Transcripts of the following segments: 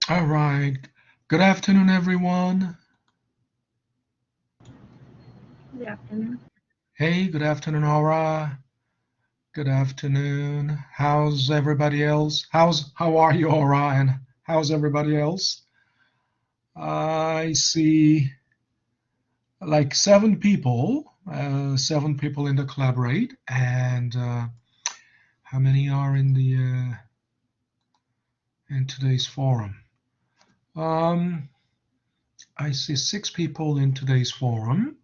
All right. Good afternoon, everyone. Good afternoon. Hey, good afternoon, Aura. Good afternoon. How's everybody else? How are you, Aura? And how's everybody else? I see like seven people in the collaborate, and how many are in the in today's forum? Um, I see six people in today's forum.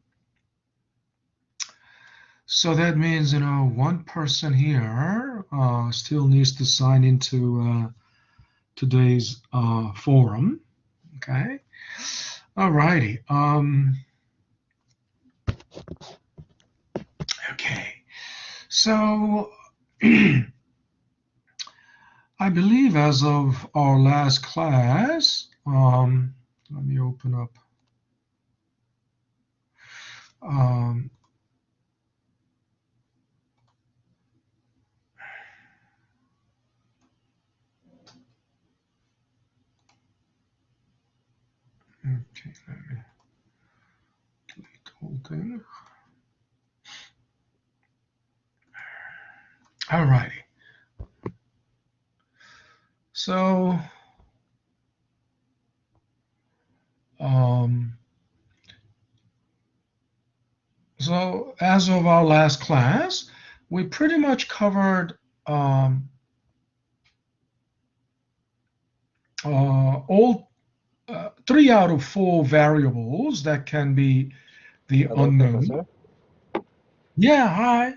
So that means, one person here still needs to sign into today's forum. Okay. All righty. Okay. So I believe as of our last class, let me open up. Um, okay, let me delete the whole thing. All righty. So, um, so as of our last class, we pretty much covered um, all three out of four variables that can be the Hello, unknown. Professor. Yeah, hi.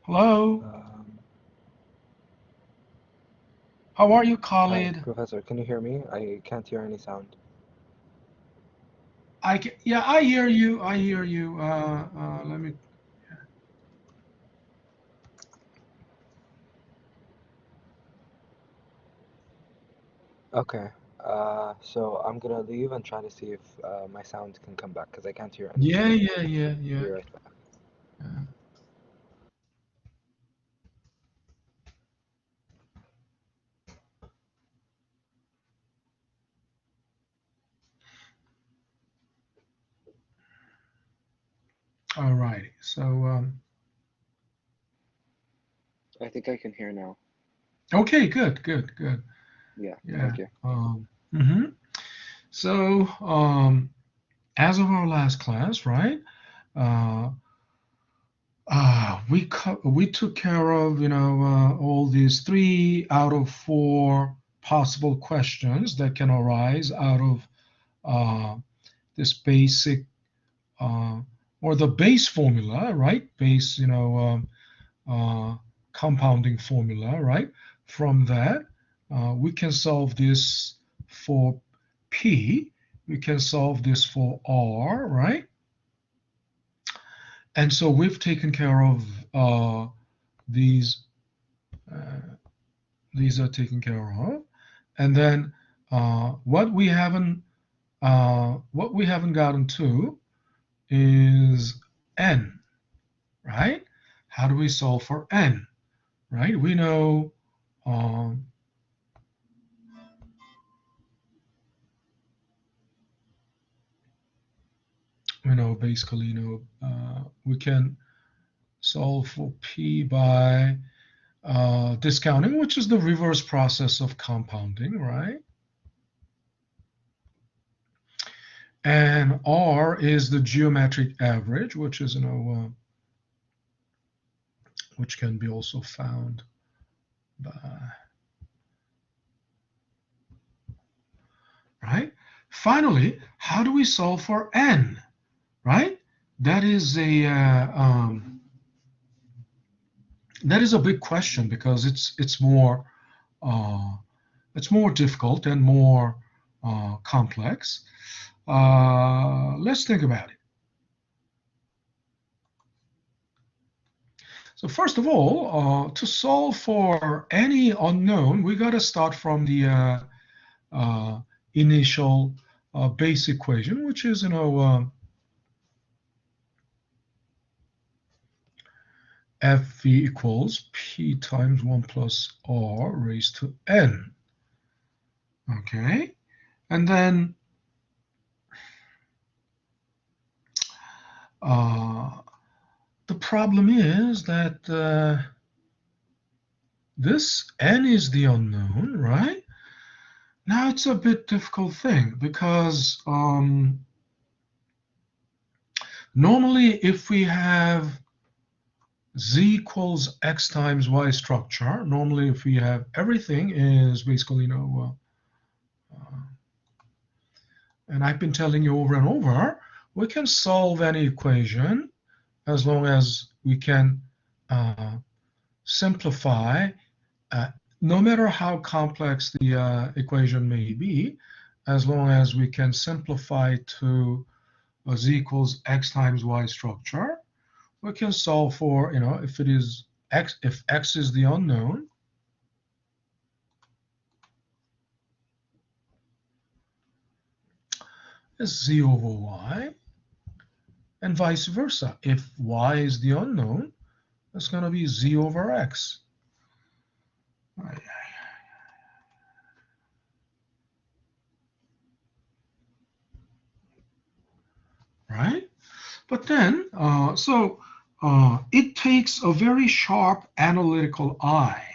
Hello. Um, How are you, Hi, Khalid? Professor. Can you hear me? I can't hear any sound. Yeah, I hear you. I hear you. Let me. Okay. So I'm gonna leave and try to see if my sound can come back because I can't hear Yeah, anything. yeah, yeah, Be yeah. right back. Yeah. All righty. So, I think I can hear now. okay, good, good, good. Yeah, Yeah. thank you. Mhm. So, as of our last class, right? Uh, we took care of all these three out of four possible questions that can arise out of uh, this basic uh, or the base formula, right? Base, compounding formula, right? From that, we can solve this for P. We can solve this for R, right? And so we've taken care of these. Uh, these are taken care of, and then what we haven't gotten to is n, right? How do we solve for n, right? Um, basically, we can solve for p by discounting, which is the reverse process of compounding, right? And R is the geometric average, which is which can be also found by, right? Finally, how do we solve for n, right? That is a that is a big question because uh, it's more difficult and more complex. Let's think about it. So first of all, to solve for any unknown, we got to start from the uh, initial base equation, which is fv equals p times 1 plus r raised to n. Okay, and then the problem is that this n is the unknown, right? Now it's a bit difficult thing because normally if we have z equals x times y structure, normally if we have everything is basically, and I've been telling you over and over, we can solve any equation as long as we can simplify, no matter how complex the equation may be, as long as we can simplify to a z equals x times y structure, we can solve for, if it is x, if x is the unknown, is z over y, and vice versa. If y is the unknown, it's going to be z over x. Right? But then, it takes a very sharp analytical eye,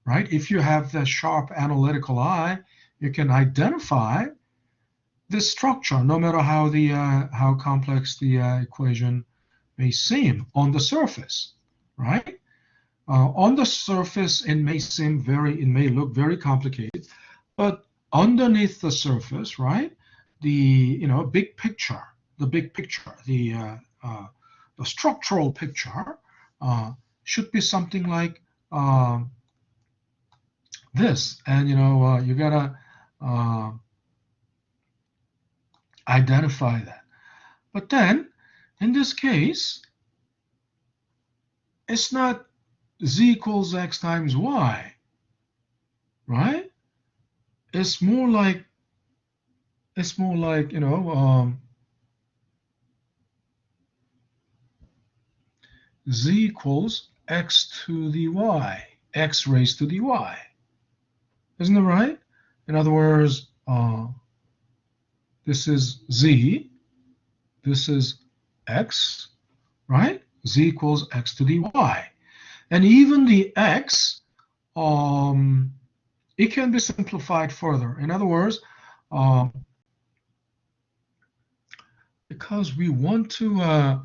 right? If you have that sharp analytical eye, you can identify this structure, no matter how complex the equation may seem on the surface, right? On the surface, it may look very complicated, but underneath the surface, right? The big picture, the structural picture should be something like this, and you gotta identify that. But then, in this case, it's not z equals x times y, right? It's more like z equals x to the y, x raised to the y. Isn't that right? In other words, this is z, this is x, right? Z equals x to the y. And even the x, it can be simplified further. In other words, because we want to,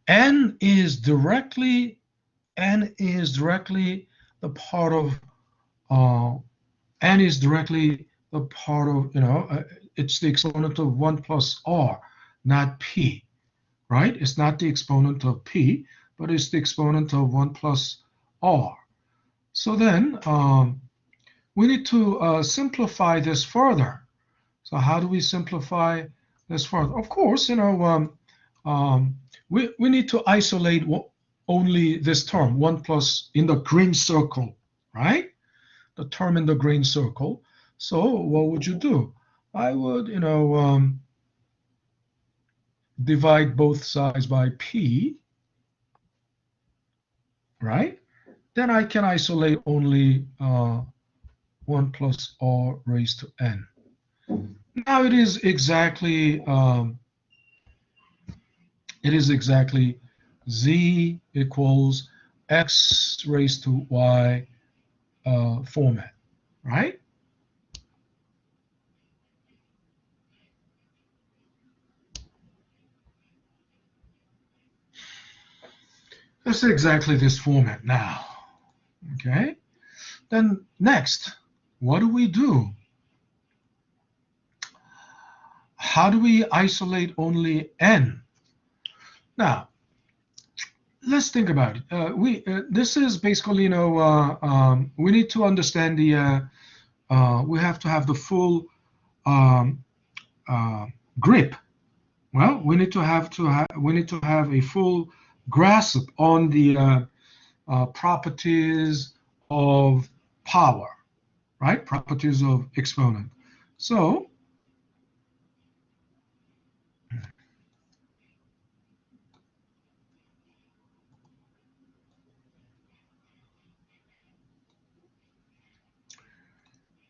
n is directly the part of, it's the exponent of 1 plus r, not p, right? It's not the exponent of p, but it's the exponent of 1 plus r. So then we need to simplify this further. So how do we simplify this further? Of course, we need to isolate only this term, 1 plus in the green circle, right? The term in the green circle. So what would you do? I would, divide both sides by p, right? Then I can isolate only 1 plus r raised to n. Now it is exactly z equals x raised to y format, right? It's exactly this format now, okay? Then next, what do we do? How do we isolate only n? Now, let's think about it. This is basically, we need to understand we have to have the full grip. Well, we need to have a full grasp on the properties of power, right? Properties of exponent. So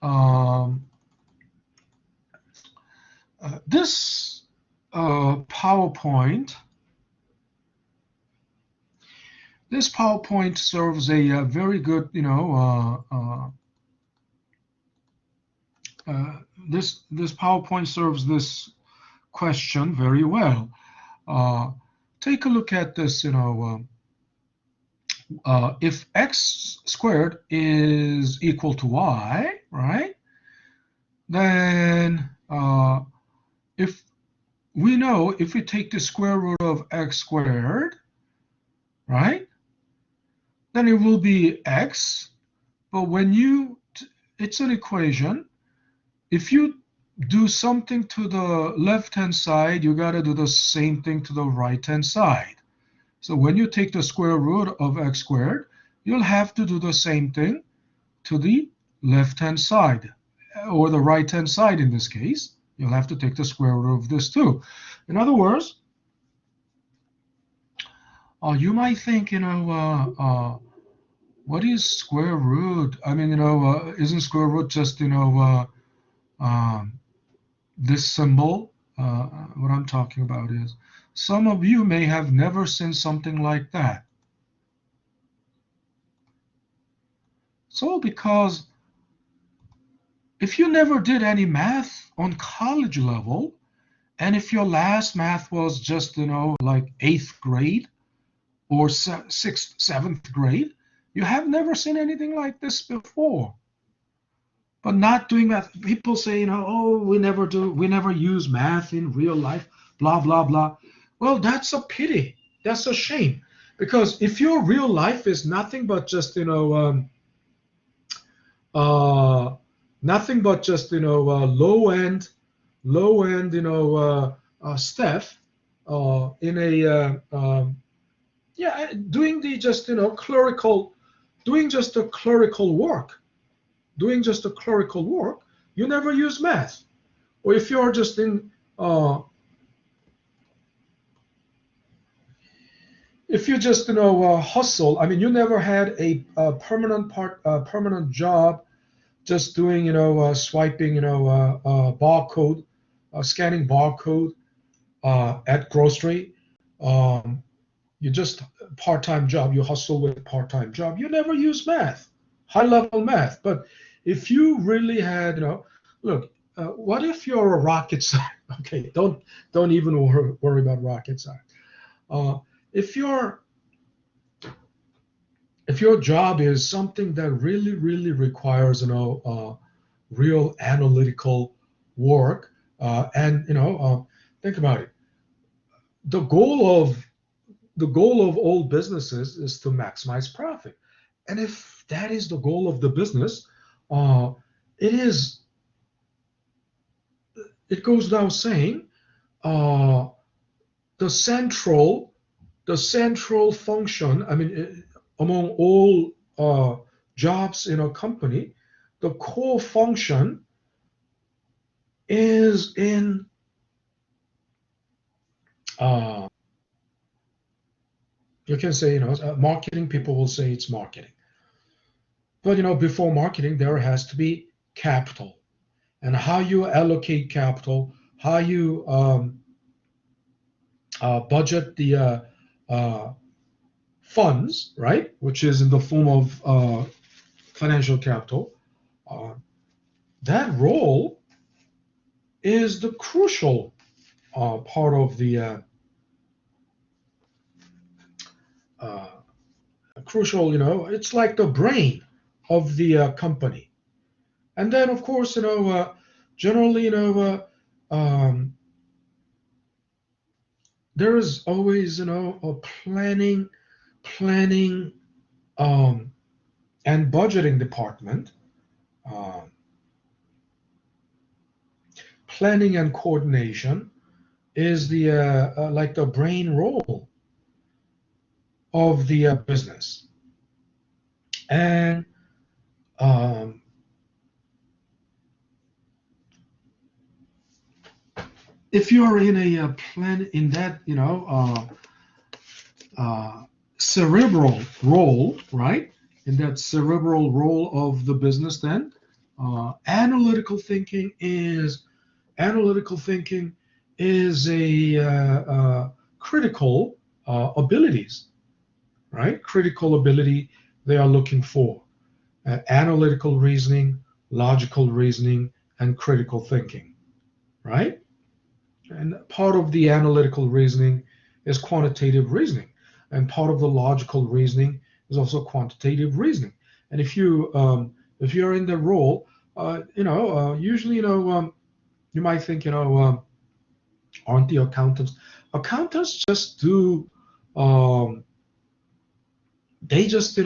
Um, this PowerPoint, serves a very good, this PowerPoint serves this question very well. Take a look at this, if x squared is equal to y, right? Then if we know if we take the square root of x squared, right? Then it will be x. But when it's an equation. If you do something to the left-hand side, you got to do the same thing to the right-hand side. So when you take the square root of x squared, you'll have to do the same thing to the left-hand side, or the right-hand side in this case. You'll have to take the square root of this too. In other words, you might think, what is square root? I mean, isn't square root just, this symbol? What I'm talking about is, some of you may have never seen something like that. So because if you never did any math on college level, and if your last math was just, like 8th grade or 6th, 7th grade, you have never seen anything like this before. But not doing math, people say, oh, we never use math in real life, blah, blah, blah. Well, that's a pity. That's a shame. Because if your real life is nothing but just, nothing but just, low end, stuff in doing the just, clerical, doing just a clerical work. Doing just a clerical work, you never use math. Or if you're just in, if you just hustle, I mean, you never had a permanent job, just doing swiping barcode, scanning barcode at grocery. You just part-time job. You hustle with part-time job. You never use math, high-level math. But if you really had, look, what if you're a rocket scientist? Okay, don't even worry about rocket science. If your job is something that really, really requires, real analytical work, and think about it. The goal of all businesses is to maximize profit, and if that is the goal of the business, it goes without saying, the central function, I mean, among all jobs in a company, the core function is in you can say, marketing. People will say it's marketing. But, before marketing, there has to be capital. And how you allocate capital, how you budget the funds, right, which is in the form of financial capital, that role is the crucial part of the crucial, it's like the brain of the company. And then, of course, generally, there is always, a planning, and budgeting department. Planning and coordination is the like the brain role of the business. And if you're in a plan in that, cerebral role, right? In that cerebral role of the business, then Analytical thinking is a critical abilities, right? Critical ability they are looking for. Analytical reasoning, logical reasoning, and critical thinking, right? And part of the analytical reasoning is quantitative reasoning, and part of the logical reasoning is also quantitative reasoning. And if you're in the role, usually you might think aren't the accountants? Accountants just do they just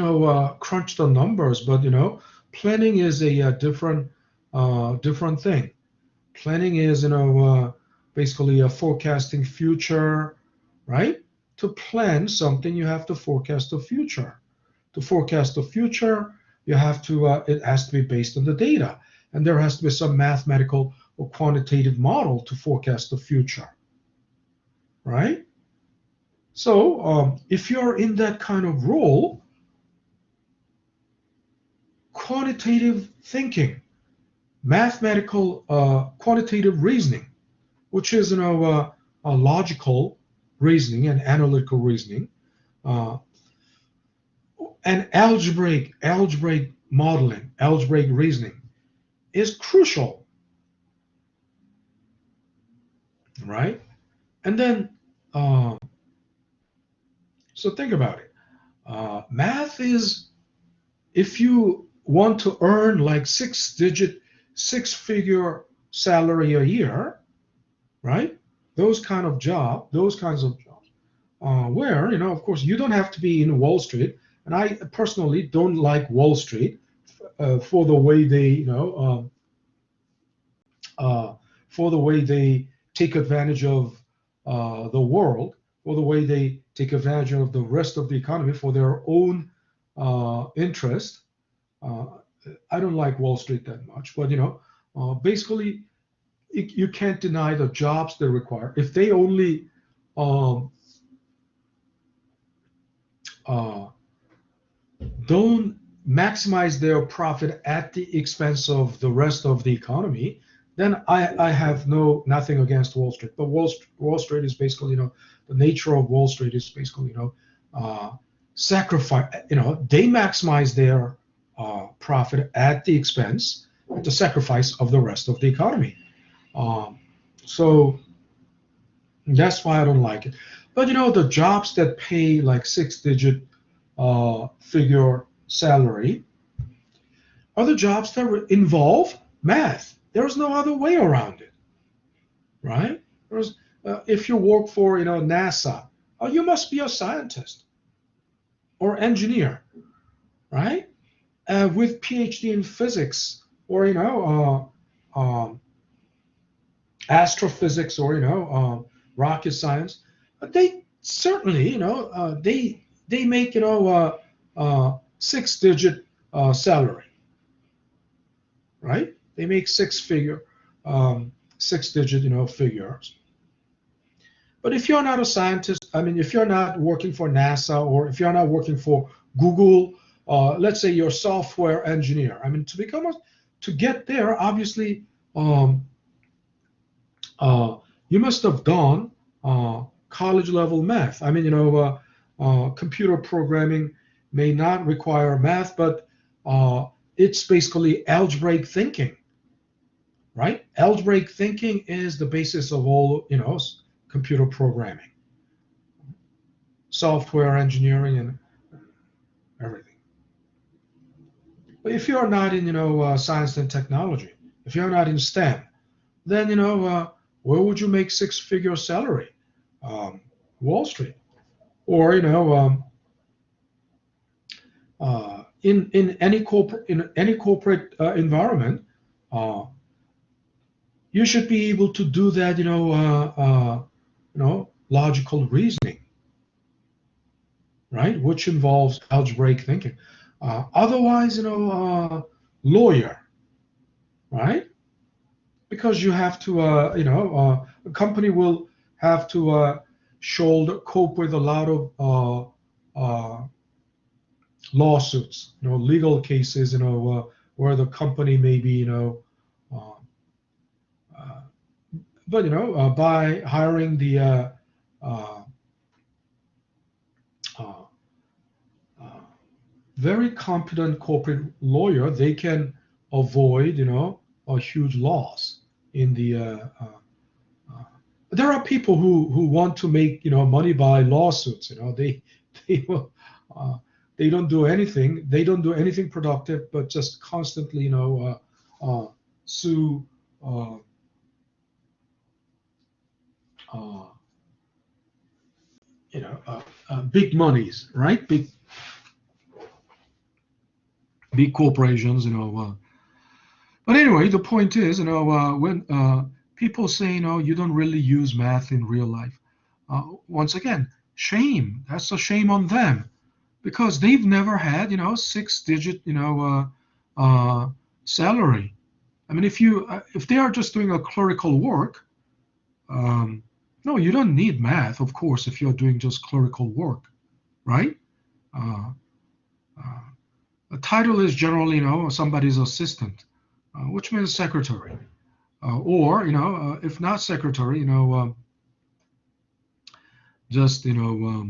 crunch the numbers, but planning is a different thing. Planning is basically a forecasting future, right? To plan something, you have to forecast the future. To forecast the future, you have to it has to be based on the data, and there has to be some mathematical or quantitative model to forecast the future, right? So if you're in that kind of role, quantitative thinking, mathematical quantitative reasoning, which is a logical reasoning and analytical reasoning, uh, and algebraic modeling, algebraic reasoning is crucial, right? And then, so think about it. Math is, if you want to earn like six-figure salary a year, right? Those kinds of jobs, where of course, you don't have to be in Wall Street, and I personally don't like Wall Street for the way they, for the way they take advantage of the world, or the way they take advantage of the rest of the economy for their own interest. Uh, I don't like Wall Street that much, but basically, you can't deny the jobs they require. If they only um, uh, don't maximize their profit at the expense of the rest of the economy, then I have nothing against Wall Street. But Wall Street is basically, the nature of Wall Street is basically, sacrifice. They maximize their profit at the expense, at the sacrifice of the rest of the economy. Um, so that's why I don't like it. But the jobs that pay like six-digit figure salary are the jobs that involve math. There's no other way around it, right? If you work for NASA, you must be a scientist or engineer, right? With PhD in physics, or astrophysics, or rocket science. They certainly they make six-digit salary, right? They make six-digit figures. But if you're not a scientist, I mean, if you're not working for NASA, or if you're not working for Google, let's say you're a software engineer. I mean, to get there, obviously, you must have done college level math. I mean, computer programming may not require math, but it's basically algebraic thinking, right? Algebraic thinking is the basis of all, computer programming, software engineering, and everything. But if you're not in, science and technology, if you're not in STEM, then where would you make six-figure salary? Wall Street, or in any corporate environment, you should be able to do that. Logical reasoning, right? Which involves algebraic thinking. Otherwise, lawyer, right? Because you have to, a company will have to cope with a lot of lawsuits, legal cases, where the company may be, uh, uh, but by hiring the uh, uh, uh, very competent corporate lawyer, they can avoid, a huge loss in the. Uh, there are people who want to make, money by lawsuits. They will, uh, they don't do anything. They don't do anything productive, but just constantly, sue. Uh, uh, big monies, right? Big corporations. But anyway, the point is, when people say, you don't really use math in real life, once again, shame. That's a shame on them because they've never had, six-digit, salary. I mean, if they are just doing a clerical work, um, no, you don't need math, of course, if you're doing just clerical work, right? Uh, uh, a title is generally, somebody's assistant, which means secretary. Or if not secretary, just uh,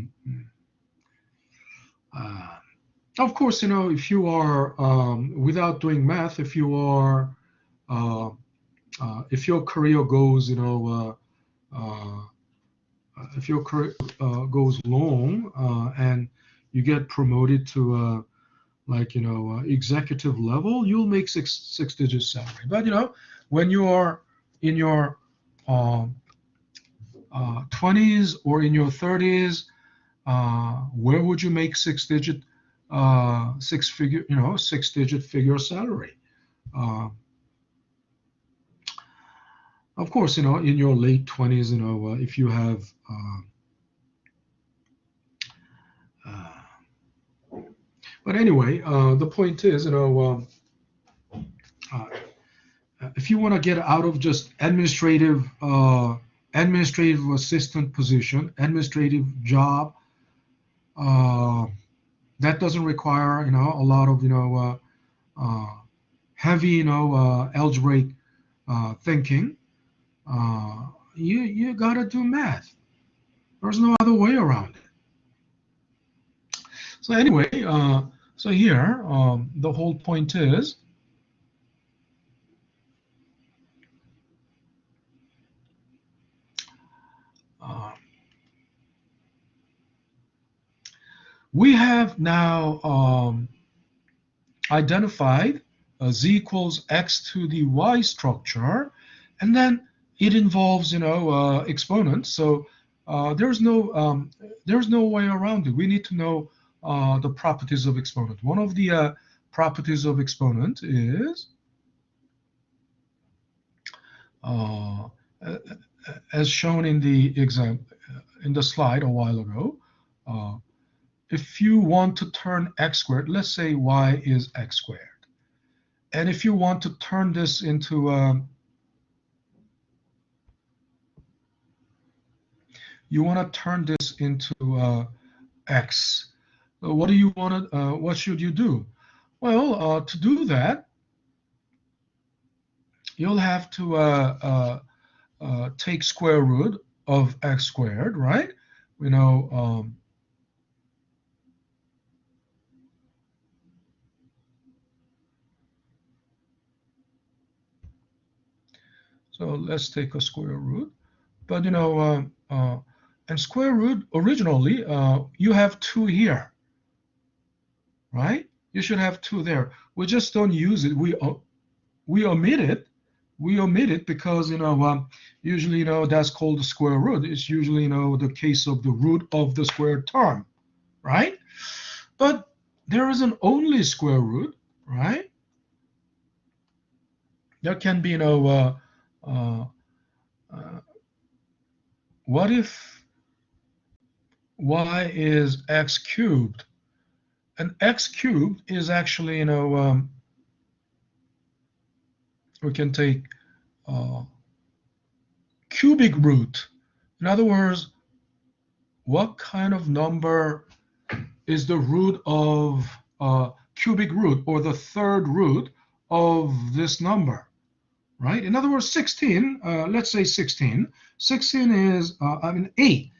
of course, if you are without doing math, uh, if your career goes if your career goes long and you get promoted to like executive level, you'll make six digit salary. But when you are in your uh, 20s or in your 30s, where would you make six digit figure salary? Uh, of course, in your late 20s, if you have uh, but anyway, the point is, uh, if you want to get out of just administrative assistant position, administrative job, uh, that doesn't require a lot of heavy algebraic thinking. You gotta do math. There's no other way around it. So anyway, so here the whole point is uh, we have now identified z equals x to the y structure, and then it involves exponents. So there's no way around it. We need to know the properties of exponent. One of the properties of exponent is uh, as shown in the exam in the slide a while ago. If you want to turn x squared, let's say y is x squared, and if you want to turn this into you want to turn this into x. What do you want to? What should you do? Well, to do that, you'll have to take square root of x squared, right? You know. So let's take a square root. But and square root originally you have 2 here, right? You should have 2 there. We just don't use it. We omit it. We omit it because usually that's called the square root. It's usually the case of the root of the squared term, right? But there is an only square root, right? There can be what if y is x cubed? And x cubed is actually, we can take cubic root. In other words, what kind of number is the root of cubic root or the third root of this number, right? In other words, 16, let's say 16. 16 is, 8.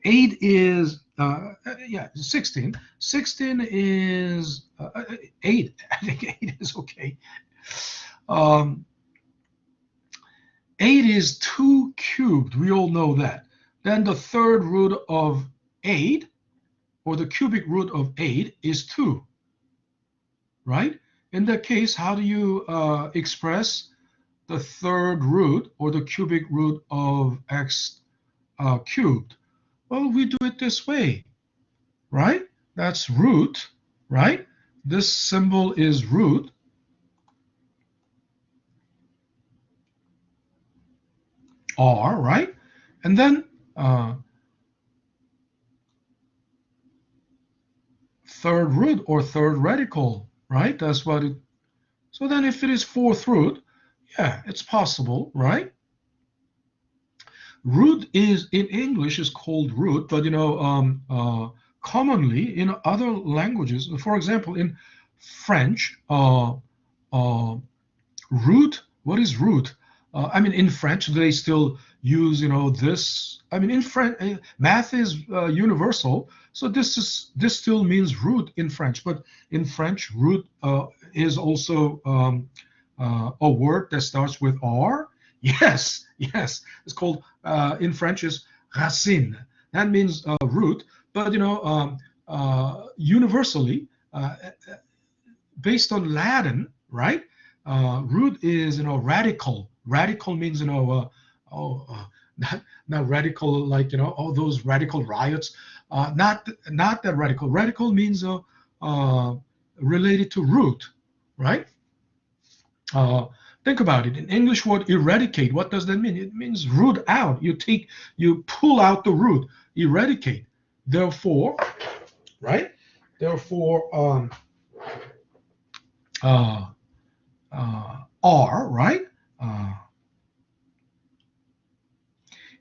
8 is, yeah, 16. 16 is 8. I think 8 is okay. 8 is 2 cubed. We all know that. Then the third root of 8, or the cubic root of 8, is 2, right? In that case, how do you express the third root or the cubic root of x cubed? Well, we do it this way, right? That's root, right? This symbol is root. R, right? And then third root or third radical, right? That's what it. So then if it is fourth root, yeah, it's possible, right? Root is in English is called root, but commonly in other languages, for example, in French, root. What is root? In French, they still use, this. In French, math is universal, so this still means root in French. But in French, root is also a word that starts with R. Yes, yes, it's called in French is racine. That means root. But universally, based on Latin, right? Root is radical. Radical means not radical like all those radical riots. Not that radical. Radical means related to root, right? Think about it. In English word eradicate, what does that mean? It means root out. You pull out the root, eradicate. Therefore, right? Therefore, R, right?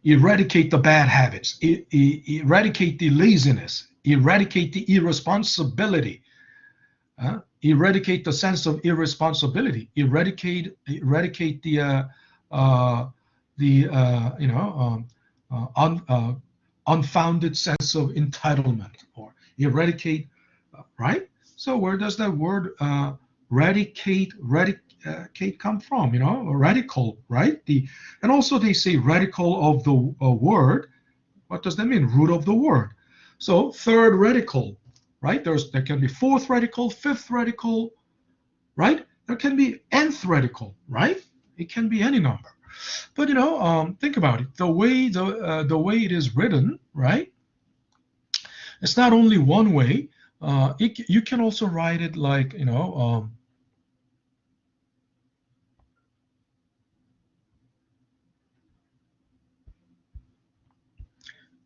Eradicate the bad habits, eradicate the laziness, eradicate the irresponsibility, eradicate the sense of irresponsibility, eradicate the unfounded sense of entitlement, or eradicate, right? So where does that word radicate come from? Radical, right? And also they say radical of the word. What does that mean? Root of the word. So third radical, right? There can be fourth radical, fifth radical, right? There can be nth radical, right? It can be any number. But think about it. The way it is written, right? It's not only one way. You can also write it like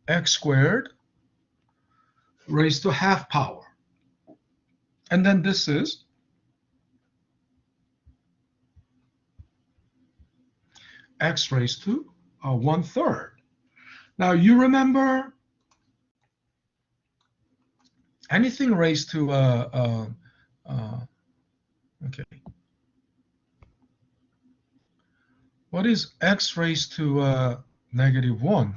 x squared raised to half power, and then this is x raised to 1/3. Now you remember anything raised to okay. What is x raised to -1?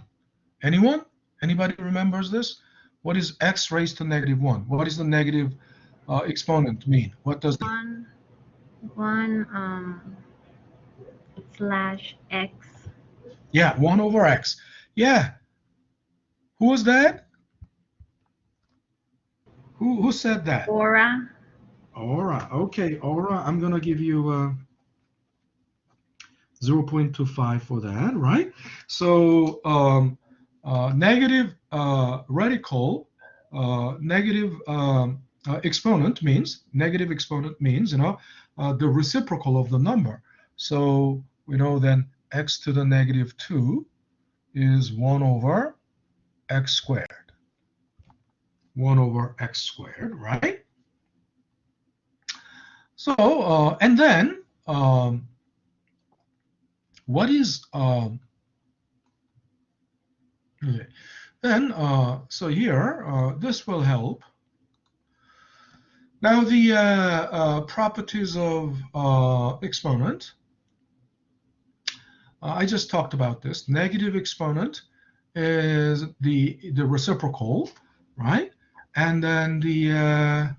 Anyone? Anybody remembers this? What is x raised to -1? What is the negative exponent mean? What does that? 1 slash x. Yeah, 1/x. Yeah. Who was that? Who said that? Aura. Aura. Okay, Aura, I'm gonna give you 0.25 for that, right? So negative radical, negative exponent means the reciprocal of the number. So we know then x to the -2 is 1/x squared. 1/x squared, right? So and then what is okay. Then so here this will help. Now the properties of exponent. I just talked about this. Negative exponent is the reciprocal, right? And then the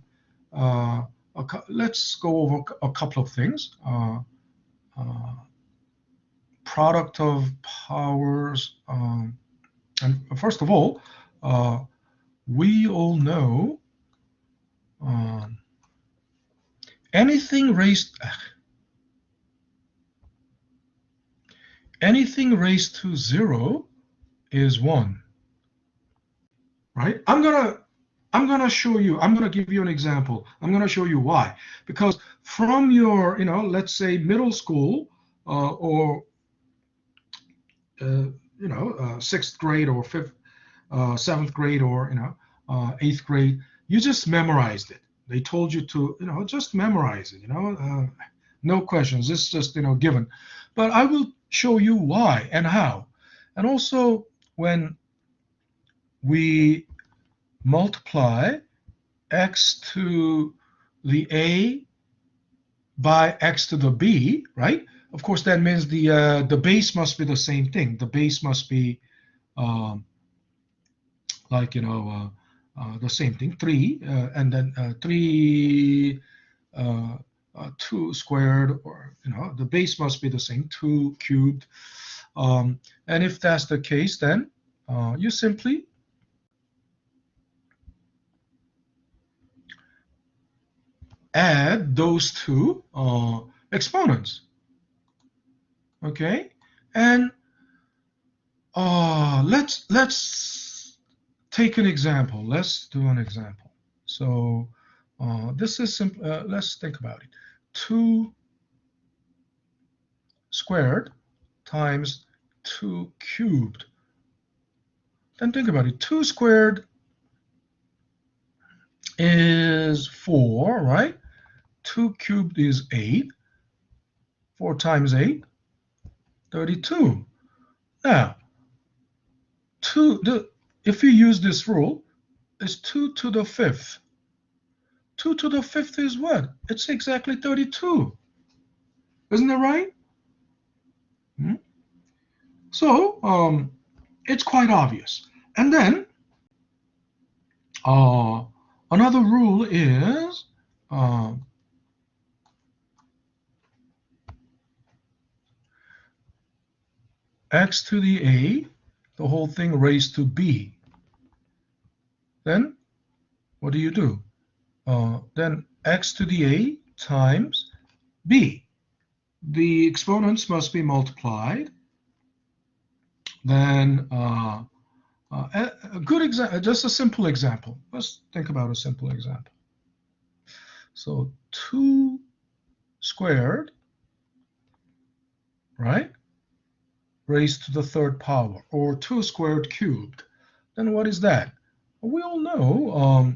let's go over a couple of things. Product of powers. And first of all, we all know anything raised to 0 is 1, right? I'm gonna show you. I'm gonna give you an example. I'm gonna show you why. Because from your, let's say middle school or 6th grade or 7th grade or 8th grade, you just memorized it. They told you to just memorize it. No questions. It's just given. But I will show you why and how. And also when we multiply x to the a by x to the b, right? Of course, that means the base must be the same thing. The base must be like the same thing, 3, and then 3 2 squared, or the base must be the same, 2 cubed. And if that's the case, then you simply add those two exponents. Okay, and let's take an example. Let's do an example. So this is simple. Let's think about it. 2 squared times 2 cubed. Then think about it. 2 squared is 4, right? 2 cubed is 8. 4 times 8, 32. Now, if you use this rule, it's 2 to the 5th. 2 to the 5th is what? It's exactly 32. Isn't that right? So it's quite obvious. And then another rule is x to the a, the whole thing raised to b. Then what do? Then x to the a times b. The exponents must be multiplied. Then a good example, just a simple example. Let's think about a simple example. So 2 squared, right, raised to the 3rd power, or 2 squared cubed. Then what is that? We all know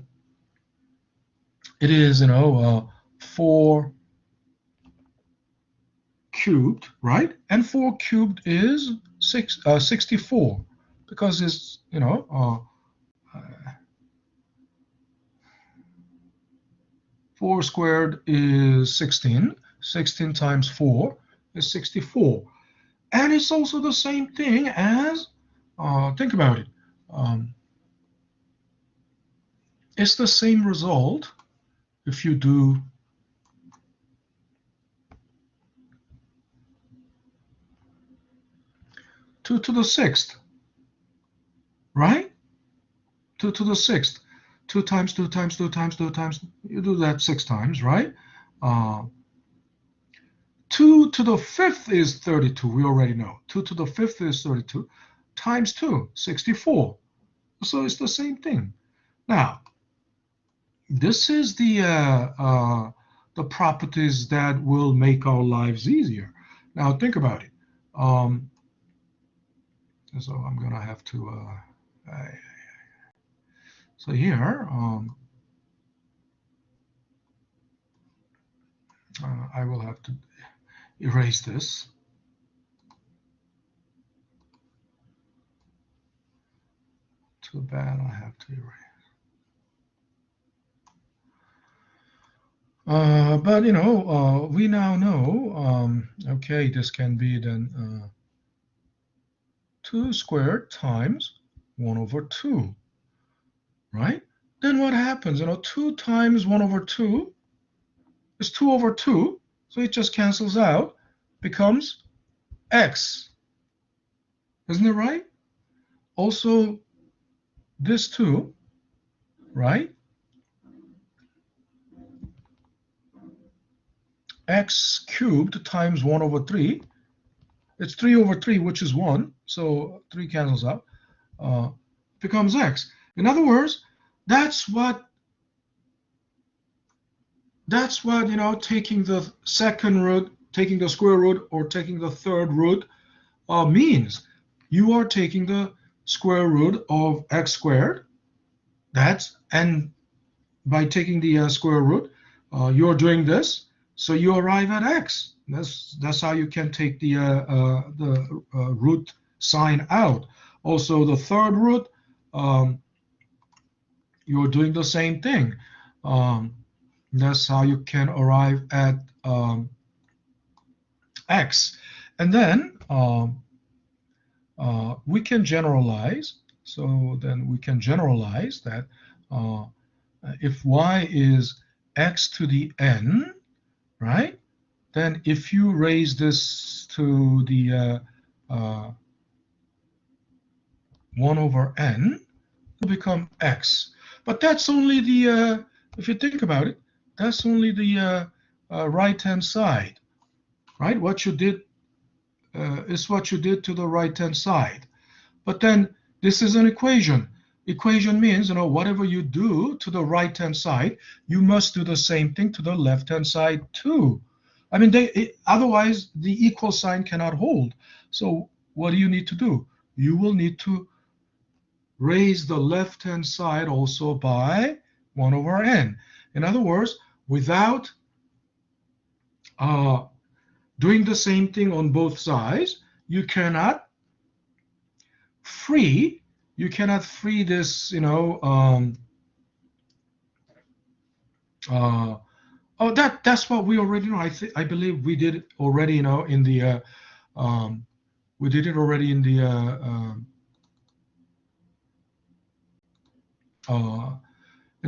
it is 4 cubed, right? And 4 cubed is 64, because it's 4 squared is 16. 16 times 4 is 64. And it's also the same thing as, think about it, it's the same result if you do 2 to the 6th, right? 2 to the 6th. 2 times 2 times 2 times 2 times, you do that 6 times, right? 2 to the 5th is 32, we already know. 2 to the 5th is 32, times 2, 64. So it's the same thing. Now, this is the properties that will make our lives easier. Now, think about it. So I'm going to have to, so here, I will have to erase this. Too bad, I have to erase. But we now know, okay, this can be then 2 squared times 1 over 2, right? Then what happens? 2 times 1 over 2 is 2 over 2, so it just cancels out, becomes x. Isn't it right? Also, this too, right? X cubed times 1 over 3. It's 3 over 3, which is 1, so 3 cancels out, becomes x. In other words, that's what taking the second root, taking the square root, or taking the third root means. You are taking the square root of x squared. And by taking the square root, you're doing this, so you arrive at x. That's how you can take the root sign out. Also, the third root, you're doing the same thing. That's how you can arrive at x. And then we can generalize. So then we can generalize that if y is x to the n, right? Then if you raise this to the 1 over n, it will become x. But that's only the, if you think about it, that's only the right-hand side, right? What you did is what you did to the right-hand side. But then this is an equation. Equation means, whatever you do to the right-hand side, you must do the same thing to the left-hand side too. I mean, otherwise the equal sign cannot hold. So what do you need to do? You will need to raise the left-hand side also by 1 over n. In other words, without doing the same thing on both sides, you cannot free this, that's what we already know. I believe we did it already, in the we did it already in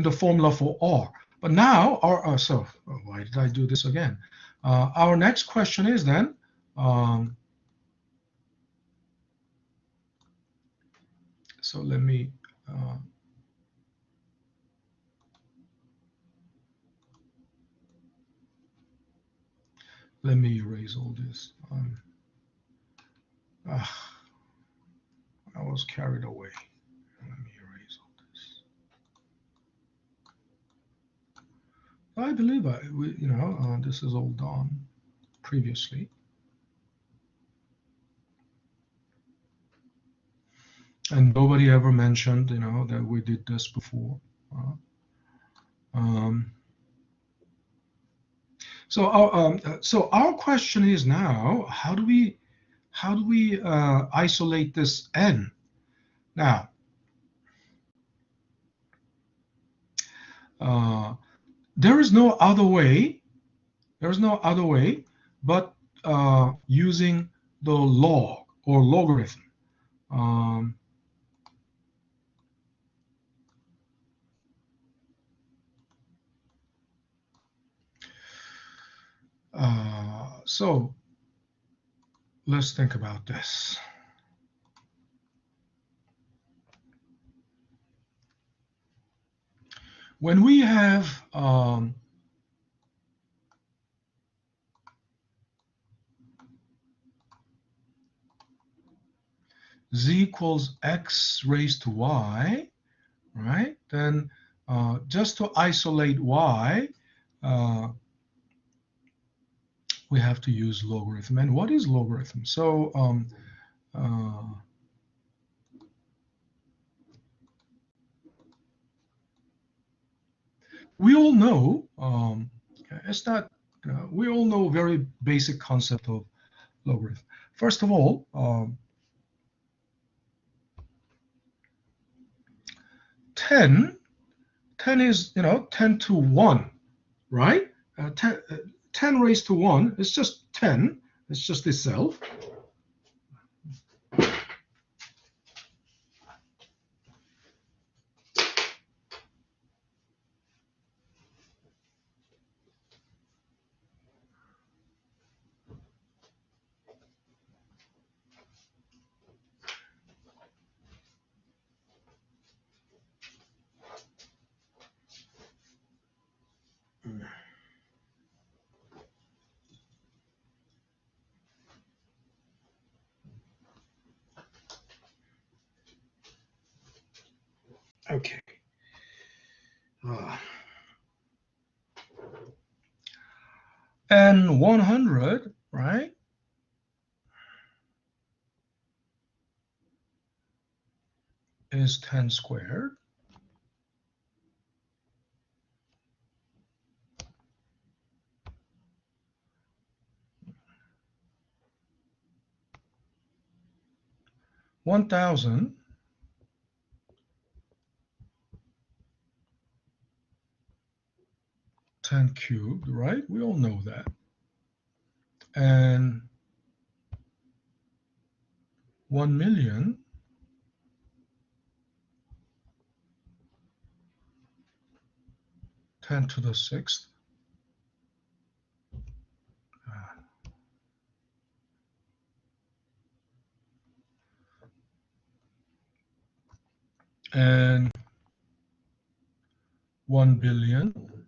the formula for R. But now, why did I do this again? Our next question is then, so let me erase all this. I was carried away. Let me erase all this. I believe this is all done previously. And nobody ever mentioned, that we did this before. So our question is now, how do we isolate this n? Now, there is no other way. But using the log or logarithm. So let's think about this. When we have z equals x raised to y, right? Then just to isolate y, we have to use logarithm. And what is logarithm? So we all know, it's not, we all know a very basic concept of logarithm. First of all, 10 is, 10 to 1, right? 10 raised to 1 is just 10. It's just itself. Okay. And 100, right, is 10 squared. One thousand 10 cubed, right? We all know that. And 1,000,000 10 to the 6th. And 1,000,000,000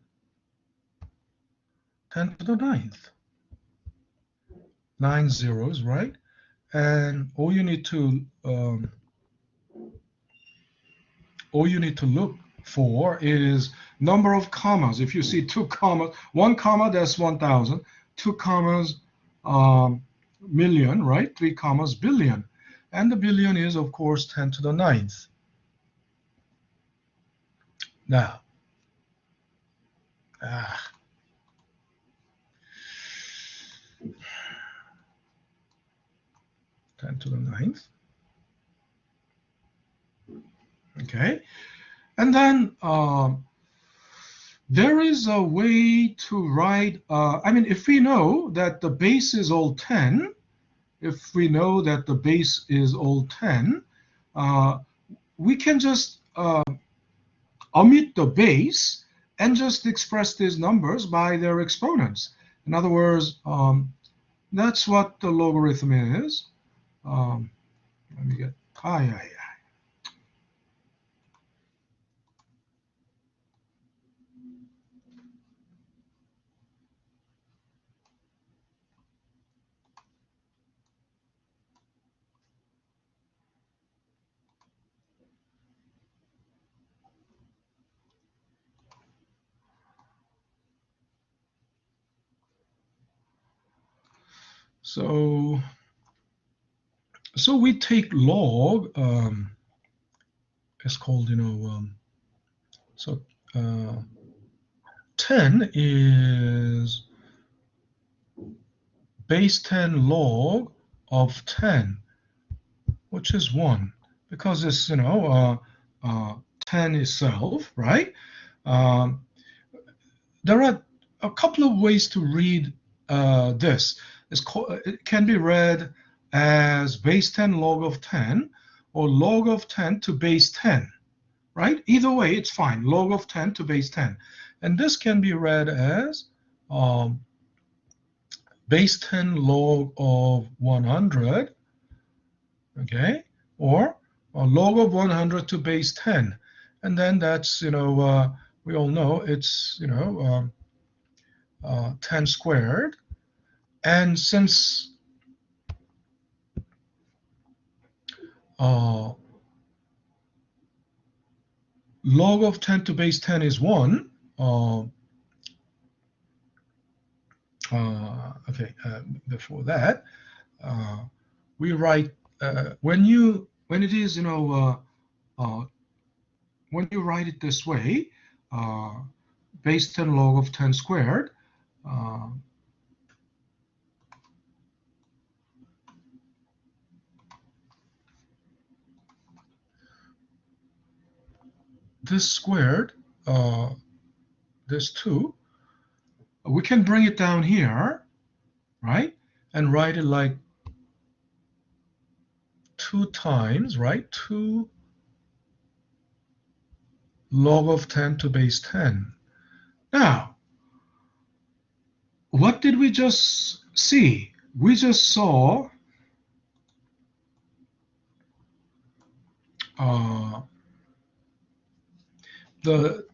10 to the 9th. 9 zeros, right? And all you need to look for is number of commas. If you see 2 commas, 1 comma, that's 1,000. 2 commas, million, right? 3 commas, billion. And the billion is, of course, 10 to the 9th. Now, 10 to the 9th. Okay. And then there is a way to write, if we know that the base is all 10, if we know that the base is all 10, we can just omit the base and just express these numbers by their exponents. In other words, that's what the logarithm is. Let me get, So we take log, it's called, so 10 is base 10 log of 10, which is 1, because it's, 10 itself, right? There are a couple of ways to read this. It can be read as base 10 log of 10 or log of 10 to base 10, right? Either way, it's fine. Log of 10 to base 10. And this can be read as base 10 log of 100, okay? Or log of 100 to base 10. And then that's, we all know it's, 10 squared. And since log of 10 to base 10 is 1, before that, we write, when you write it this way, base 10 log of 10 squared, this squared, this 2, we can bring it down here, right? And write it like 2 times, right? 2 log of 10 to base 10. Now, what did we just see? We just saw the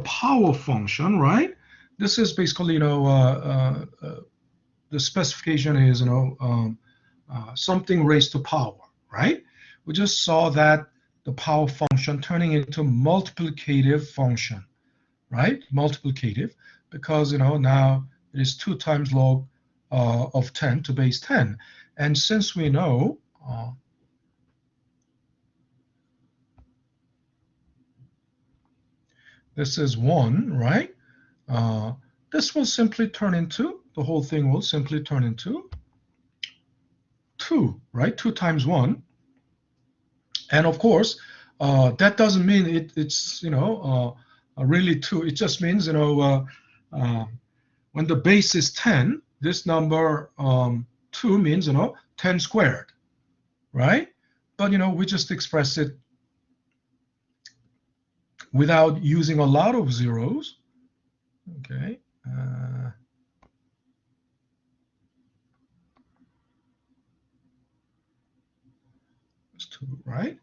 power function, right? This is basically, the specification is, something raised to power, right? We just saw that the power function turning into multiplicative function, right? Multiplicative, because, now it is 2 times log of 10 to base 10. And since we know this is 1, right? This will simply turn into, the whole thing will simply turn into 2, right? 2 times 1. And of course, that doesn't mean it's, really 2. It just means, when the base is 10, this number 2 means, 10 squared, right? But, we just express it without using a lot of zeros. Okay. It's 2, right?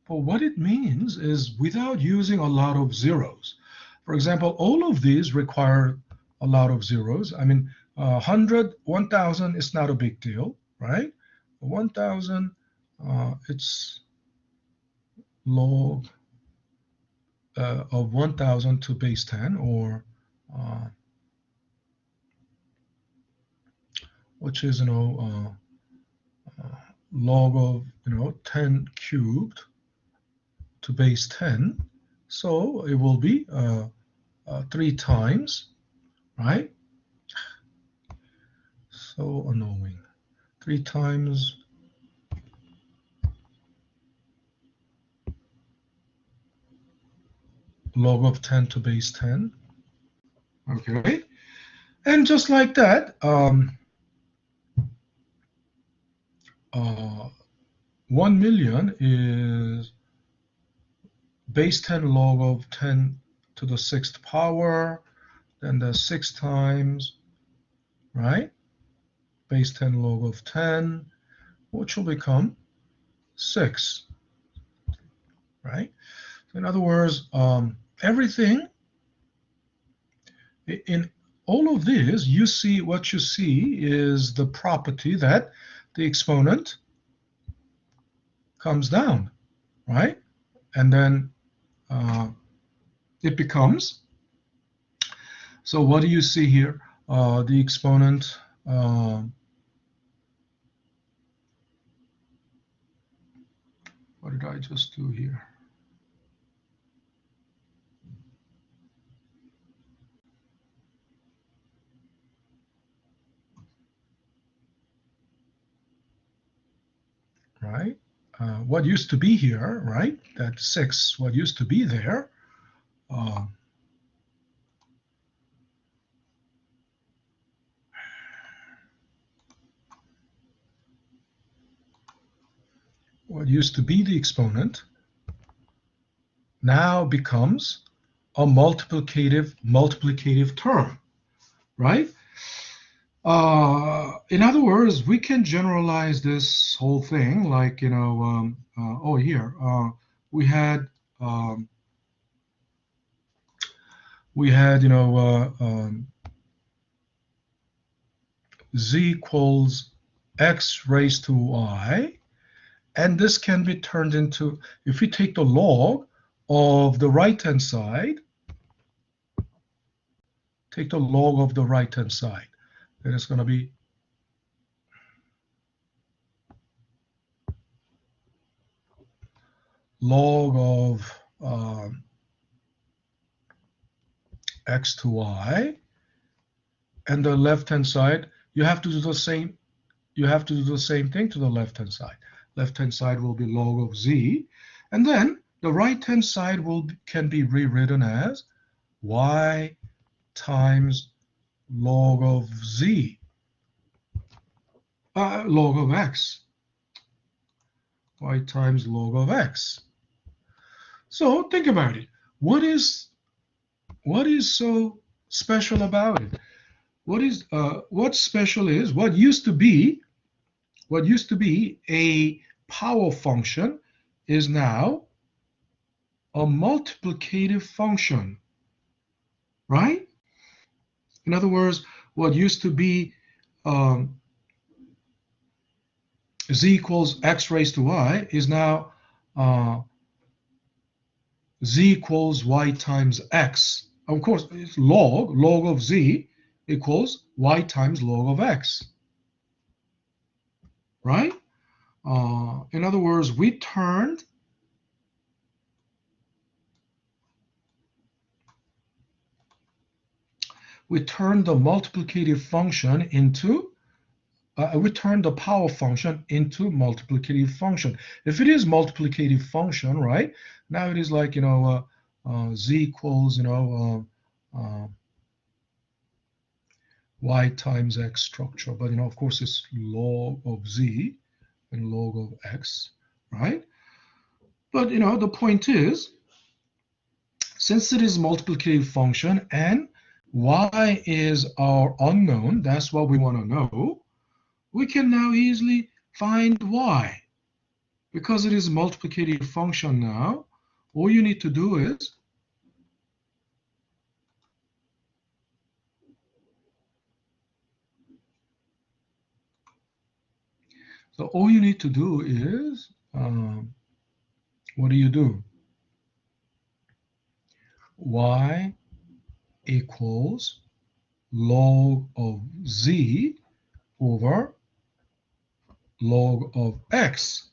But what it means is without using a lot of zeros. For example, all of these require a lot of zeros. I mean, 100, 1,000 is not a big deal, right? 1,000, it's log of 1,000 to base 10, or which is, log of, 10 cubed to base 10. So it will be 3 times, right? So annoying. 3 times log of 10 to base 10. Okay. And just like that, 1 million is base 10 log of 10 to the 6th power, then the 6 times, right? Base 10 log of 10, which will become 6, right? So in other words, everything in all of this, what you see is the property that the exponent comes down, right? And then it becomes, so what do you see here? The exponent, what did I just do here? Right? What used to be here, right? That 6, what used to be there, what used to be the exponent now becomes a multiplicative term, right? In other words, we can generalize this whole thing like, here, we had, z equals x raised to y, and this can be turned into, if we take the log of the right-hand side, take the log of the right-hand side, then it's going to be log of x to y, and the left-hand side, you have to do the same you have to do the same thing to the left-hand side. Left-hand side will be log of z. And then the right-hand side can be rewritten as y times log of z, log of x, y times log of x. So think about it. What is so special about it? What's special is what used to be a power function is now a multiplicative function, right? In other words, what used to be z equals x raised to y is now z equals y times x. Of course, it's log of z equals y times log of x, right? In other words, we turned the multiplicative function into we turned the power function into multiplicative function. If it is multiplicative function, right, now it is like, z equals, y times x structure. But, of course, it's log of z and log of x, right? But, the point is, since it is multiplicative function and y is our unknown, that's what we want to know, we can now easily find y. Because it is a multiplicative function now, all you need to do is what do you do? Y equals log of z over log of x.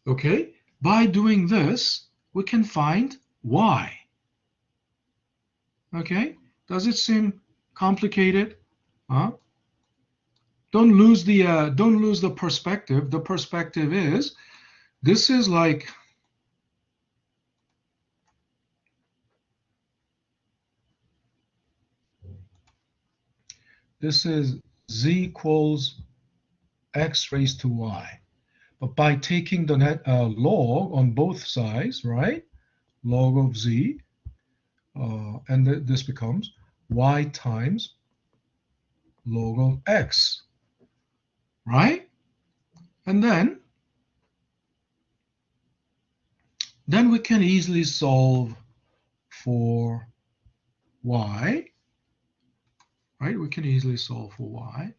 Okay? By doing this, we can find y. Okay? Does it seem complicated? Huh? Don't lose the perspective. The perspective is this is like this is z equals x raised to y. But by taking the log on both sides, right? Log of z, and this becomes y times log of x, right? And then we can easily solve for y, right? We can easily solve for y.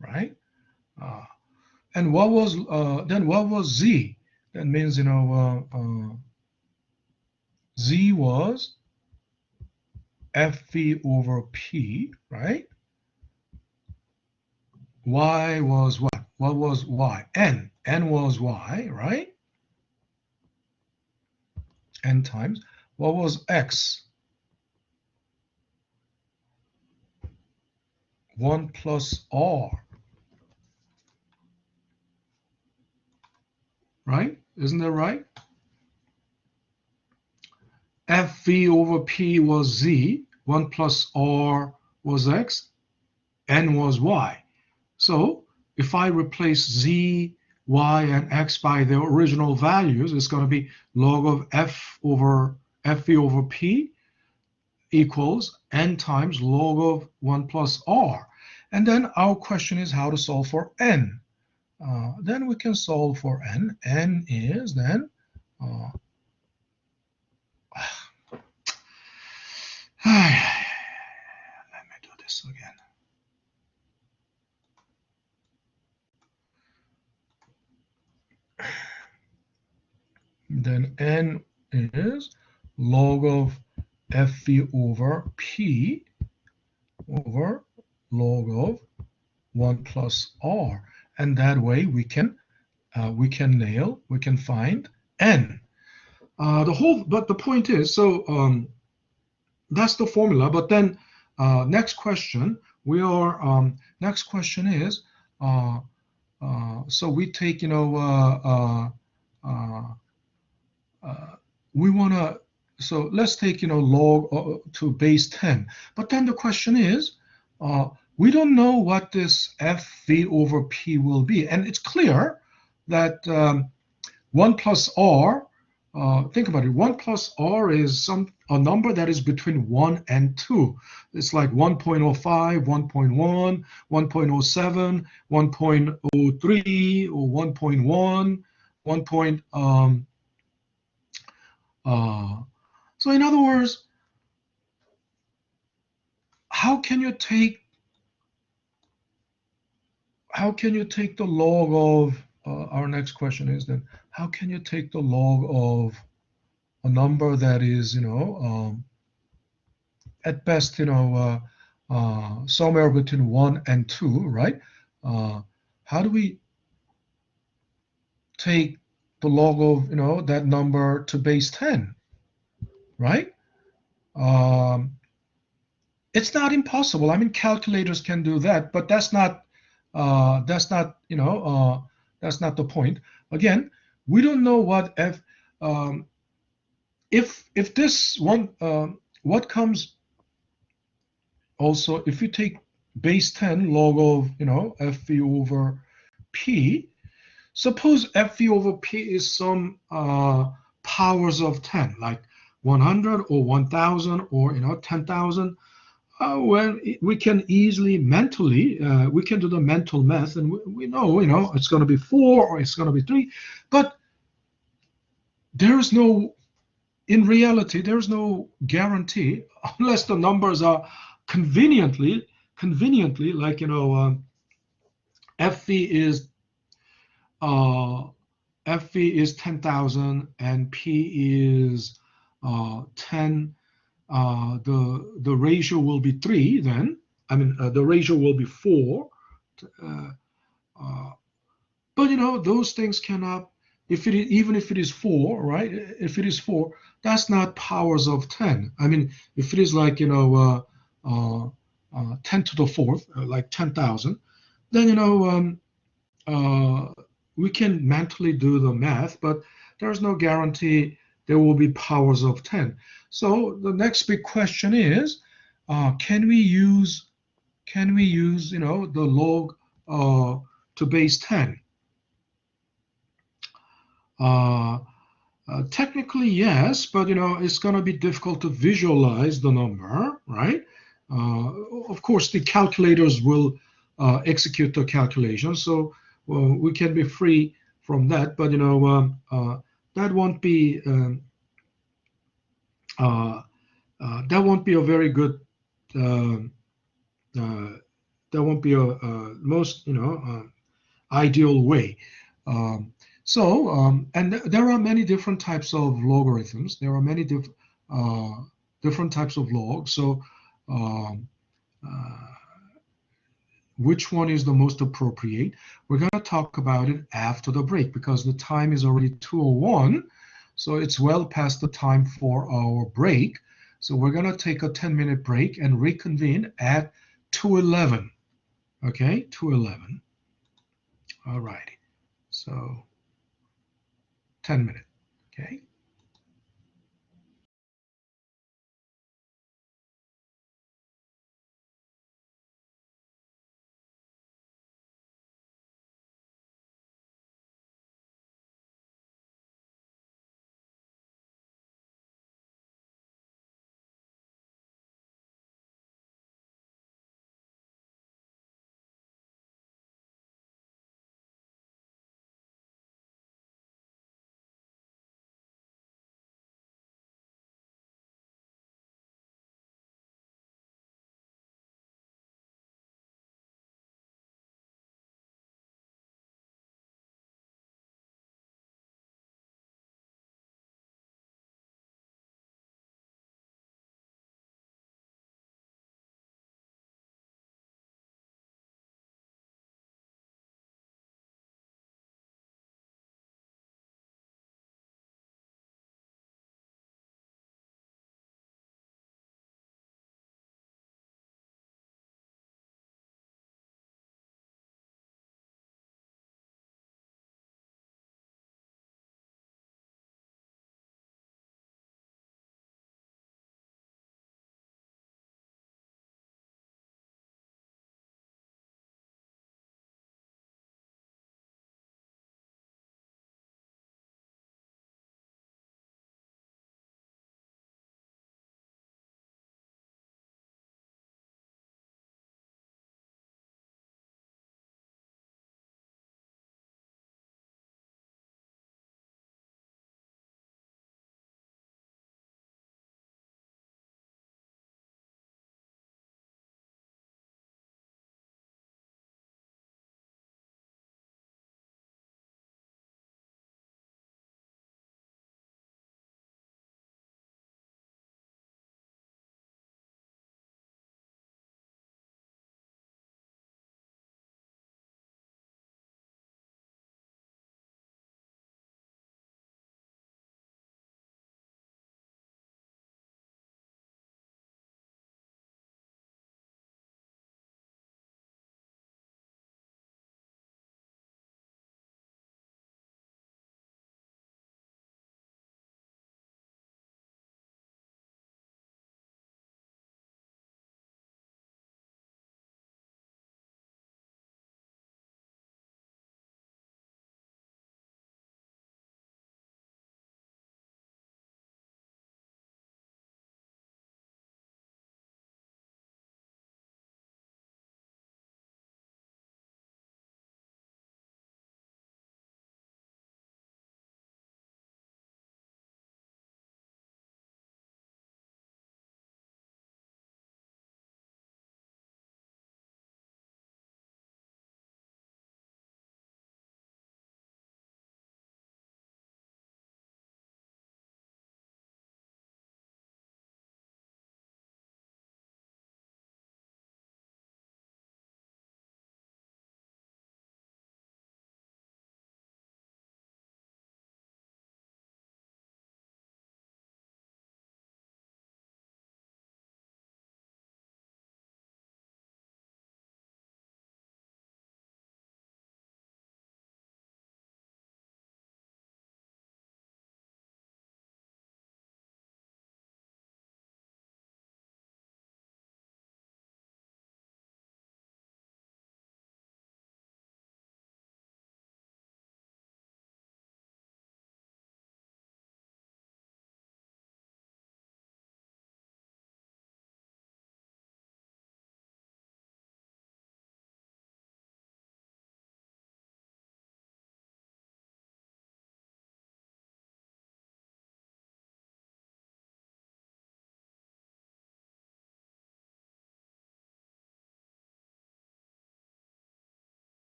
Right? And what was z? That means, z was fv over p, right? Y was what? What was y? N. N was y, right? N times. What was x? 1 plus r, right? Isn't that right? fv over p was z, 1 plus r was x, n was y. So if I replace z, y, and x by their original values, it's going to be log of fv over p equals n times log of 1 plus r. And then our question is how to solve for n. Then we can solve for n. N is then let me do this again. Then n is log of fv over p over log of 1 plus r. And that way we can find n. but the point is, so that's the formula. But then next question, next question is, so we take, we want to, so let's take, log to base 10. But then the question is, we don't know what this FV over P will be. And it's clear that 1 plus R, think about it, 1 plus R is a number that is between 1 and 2. It's like 1.05, 1.1, 1.07, 1.03, or 1.1, 1. So in other words, how can you take the log of our next question is then, how can you take the log of a number that is, at best, somewhere between 1 and 2, right? How do we take the log of, that number to base 10, right? It's not impossible. I mean, calculators can do that, but that's not, that's not the point. Again, we don't know what if this one, what comes also, if you take base 10 log of, FV over P, suppose FV over P is some powers of 10, like 100 or 1000 or, 10,000. Well, we can easily mentally, we can do the mental math, and we know, it's going to be 4 or it's going to be 3. But there is no, in reality, there's no guarantee unless the numbers are conveniently, like, FV is uh, FV is 10,000 and P is 10. The ratio will be 3 then. I mean, the ratio will be 4. Uh, but those things cannot, even if it is 4, right? If it is 4, that's not powers of 10. I mean, if it is like 10 to the fourth, like 10,000, then we can mentally do the math, but there's no guarantee there will be powers of 10. So the next big question is, can we use the log to base 10? Technically, yes, but it's going to be difficult to visualize the number, right? Of course, the calculators will execute the calculation, so we can be free from that. But that won't be a very good. That won't be a most ideal way. And there are many different types of logarithms. There are many different types of logs. So, which one is the most appropriate? We're going to talk about it after the break because the time is already 2:01. So it's well past the time for our break. So we're going to take a 10-minute break and reconvene at 2:11. Okay, 2:11. All righty. So 10 minutes. Okay.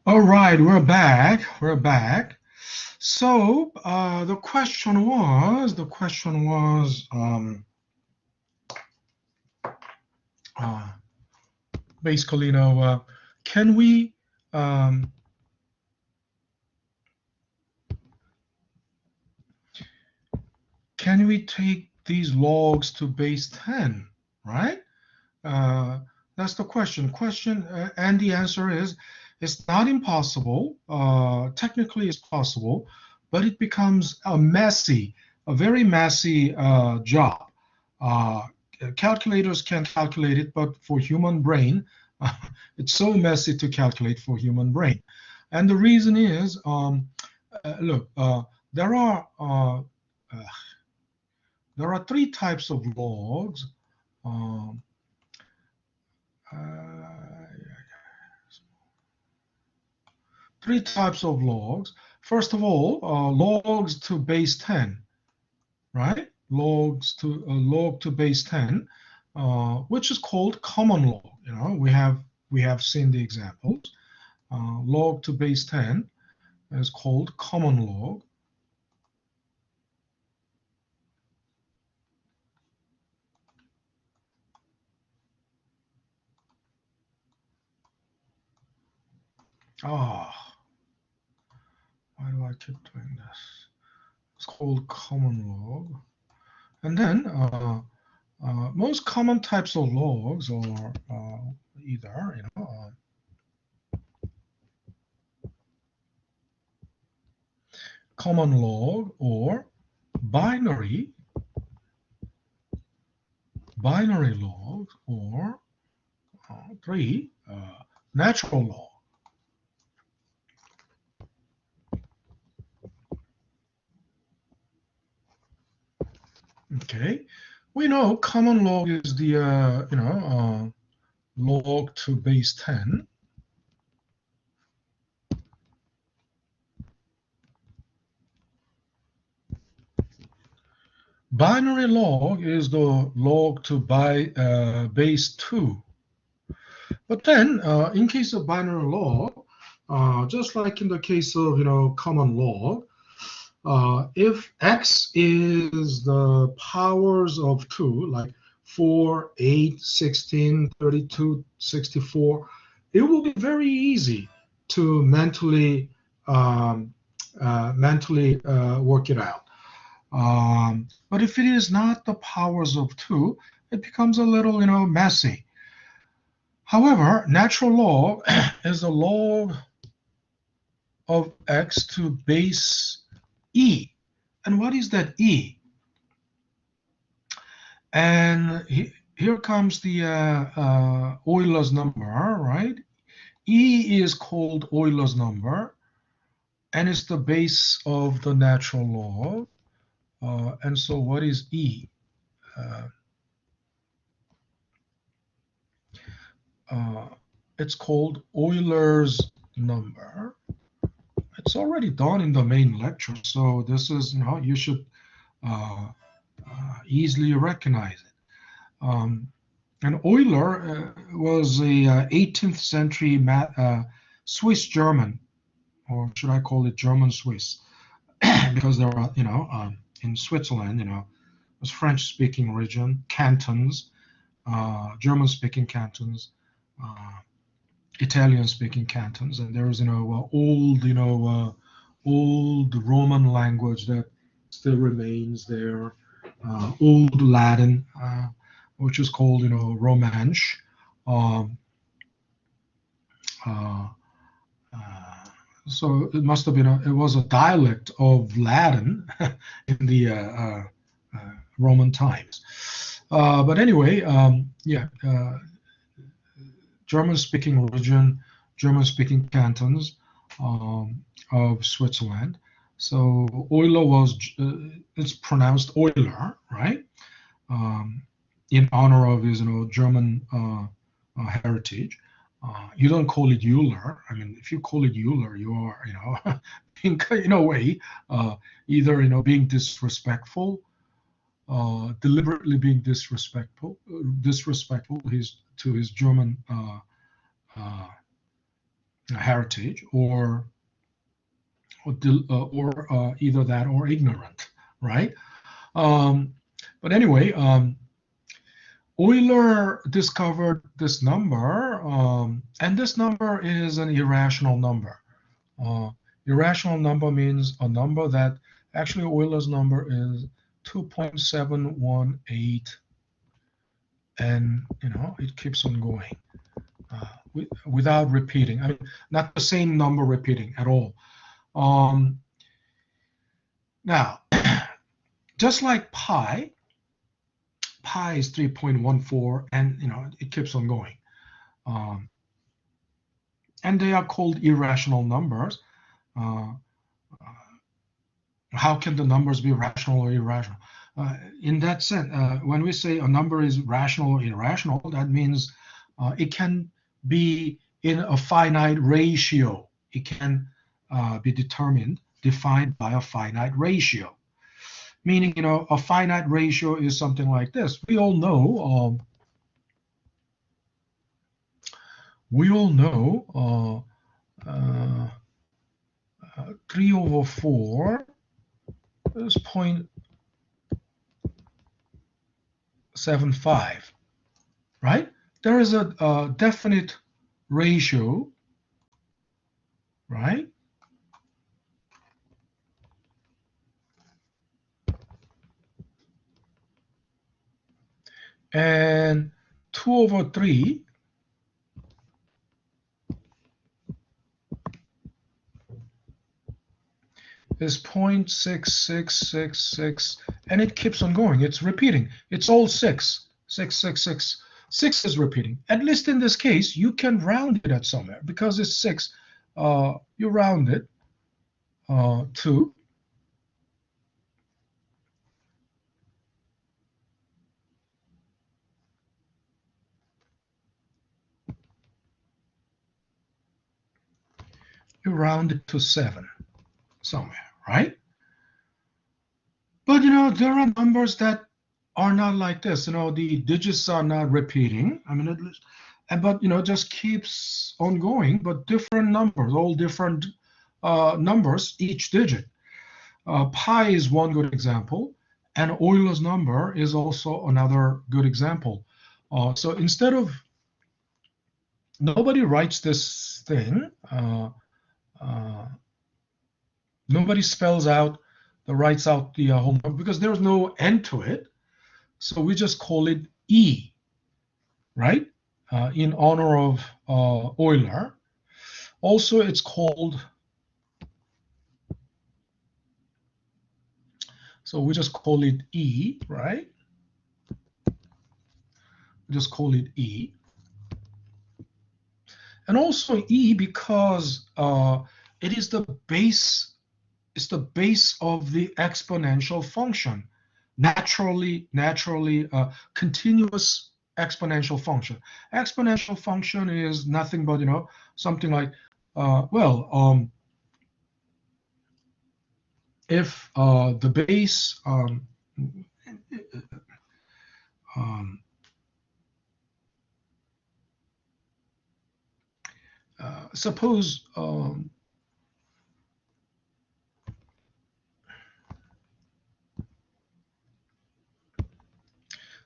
All right, we're back. We're back. So the question was basically, can we um, take these logs to base 10, right? That's the question. And the answer is it's not impossible. Technically, it's possible, but it becomes a very messy job. Uh, Calculators can calculate it, but for human brain, it's so messy to calculate for human brain. And the reason is, look, there are uh, uh, there are three types of logs. Um, uh, Three types of logs. First of all, logs to base 10, right? Log to base 10, which is called common log. We have seen the examples. Log to base 10 is called common log. Ah, why do I keep doing this? It's called common log. And then most common types of logs are either, common log or binary log or three natural log. Okay, we know common log is the log to base 10. Binary log is the log to base 2. But then, in case of binary log, just like in the case of common log, if x is the powers of 2, like 4, 8, 16, 32, 64, it will be very easy to mentally work it out. But if it is not the powers of 2, it becomes a little, messy. However, natural log is a log of x to base e. And what is that e? And here comes the Euler's number, right? E is called Euler's number, and it's the base of the natural log. And so what is E? It's called Euler's number. It's already done in the main lecture, so this is, you should easily recognize it. And Euler was a 18th century Swiss German, or should I call it German Swiss, because there are, in Switzerland, it was French speaking region, cantons, German speaking cantons, Italian speaking cantons, and there's, old Roman language that still remains there, old Latin, which is called, Romansh. Um, uh, so it must have been it was a dialect of Latin in the Roman times. But anyway, yeah, German-speaking region, German-speaking cantons of Switzerland. So Euler was, it's pronounced Euler, right? In honor of his, German heritage. You don't call it Euler. I mean, if you call it Euler, you are, in a way, either, being disrespectful, deliberately being disrespectful to his German heritage, or either that or ignorant, right? But anyway, Euler discovered this number, and this number is an irrational number. Irrational number means a number that actually Euler's number is 2.718, and it keeps on going without repeating. I mean, not the same number repeating at all. Now, just like pi is 3.14, and it keeps on going. And they are called irrational numbers. How can the numbers be rational or irrational? In that sense, when we say a number is rational or irrational, that means it can be in a finite ratio. It can be defined by a finite ratio. Meaning, a finite ratio is something like this. We all know 3/4 is 0.75, right? There is a definite ratio, right? And 2/3 is 0.6666, and it keeps on going. It's repeating. It's all 6. 6 is repeating. At least in this case, you can round it at somewhere because it's 6. You round it to you round it to 7 somewhere, right? But there are numbers that are not like this. The digits are not repeating. I mean, at least, but just keeps on going. But different numbers, all different numbers, each digit. Pi is one good example, and Euler's number is also another good example. So instead of nobody writes this thing. Nobody writes out the whole number because there's no end to it. So we just call it E, right? In honor of Euler. Also, it's called, so we just call it E, right? We just call it E. And also E because it is the base. It's the base of the exponential function, naturally continuous exponential function. Exponential function is nothing but something like if the base suppose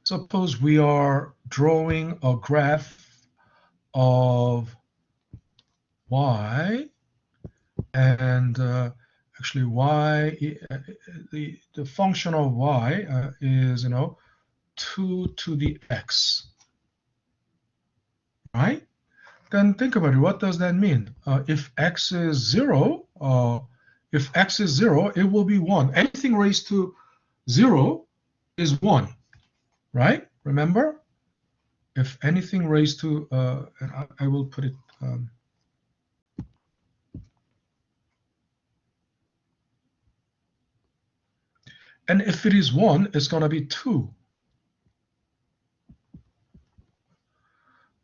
suppose we are drawing a graph of y, and actually y, the function of y is 2 to the x, right? Then think about it. What does that mean? If x is 0, it will be 1. Anything raised to 0 is 1, right? Remember? If anything raised to, and I will put it, and if it is 1, it's going to be 2.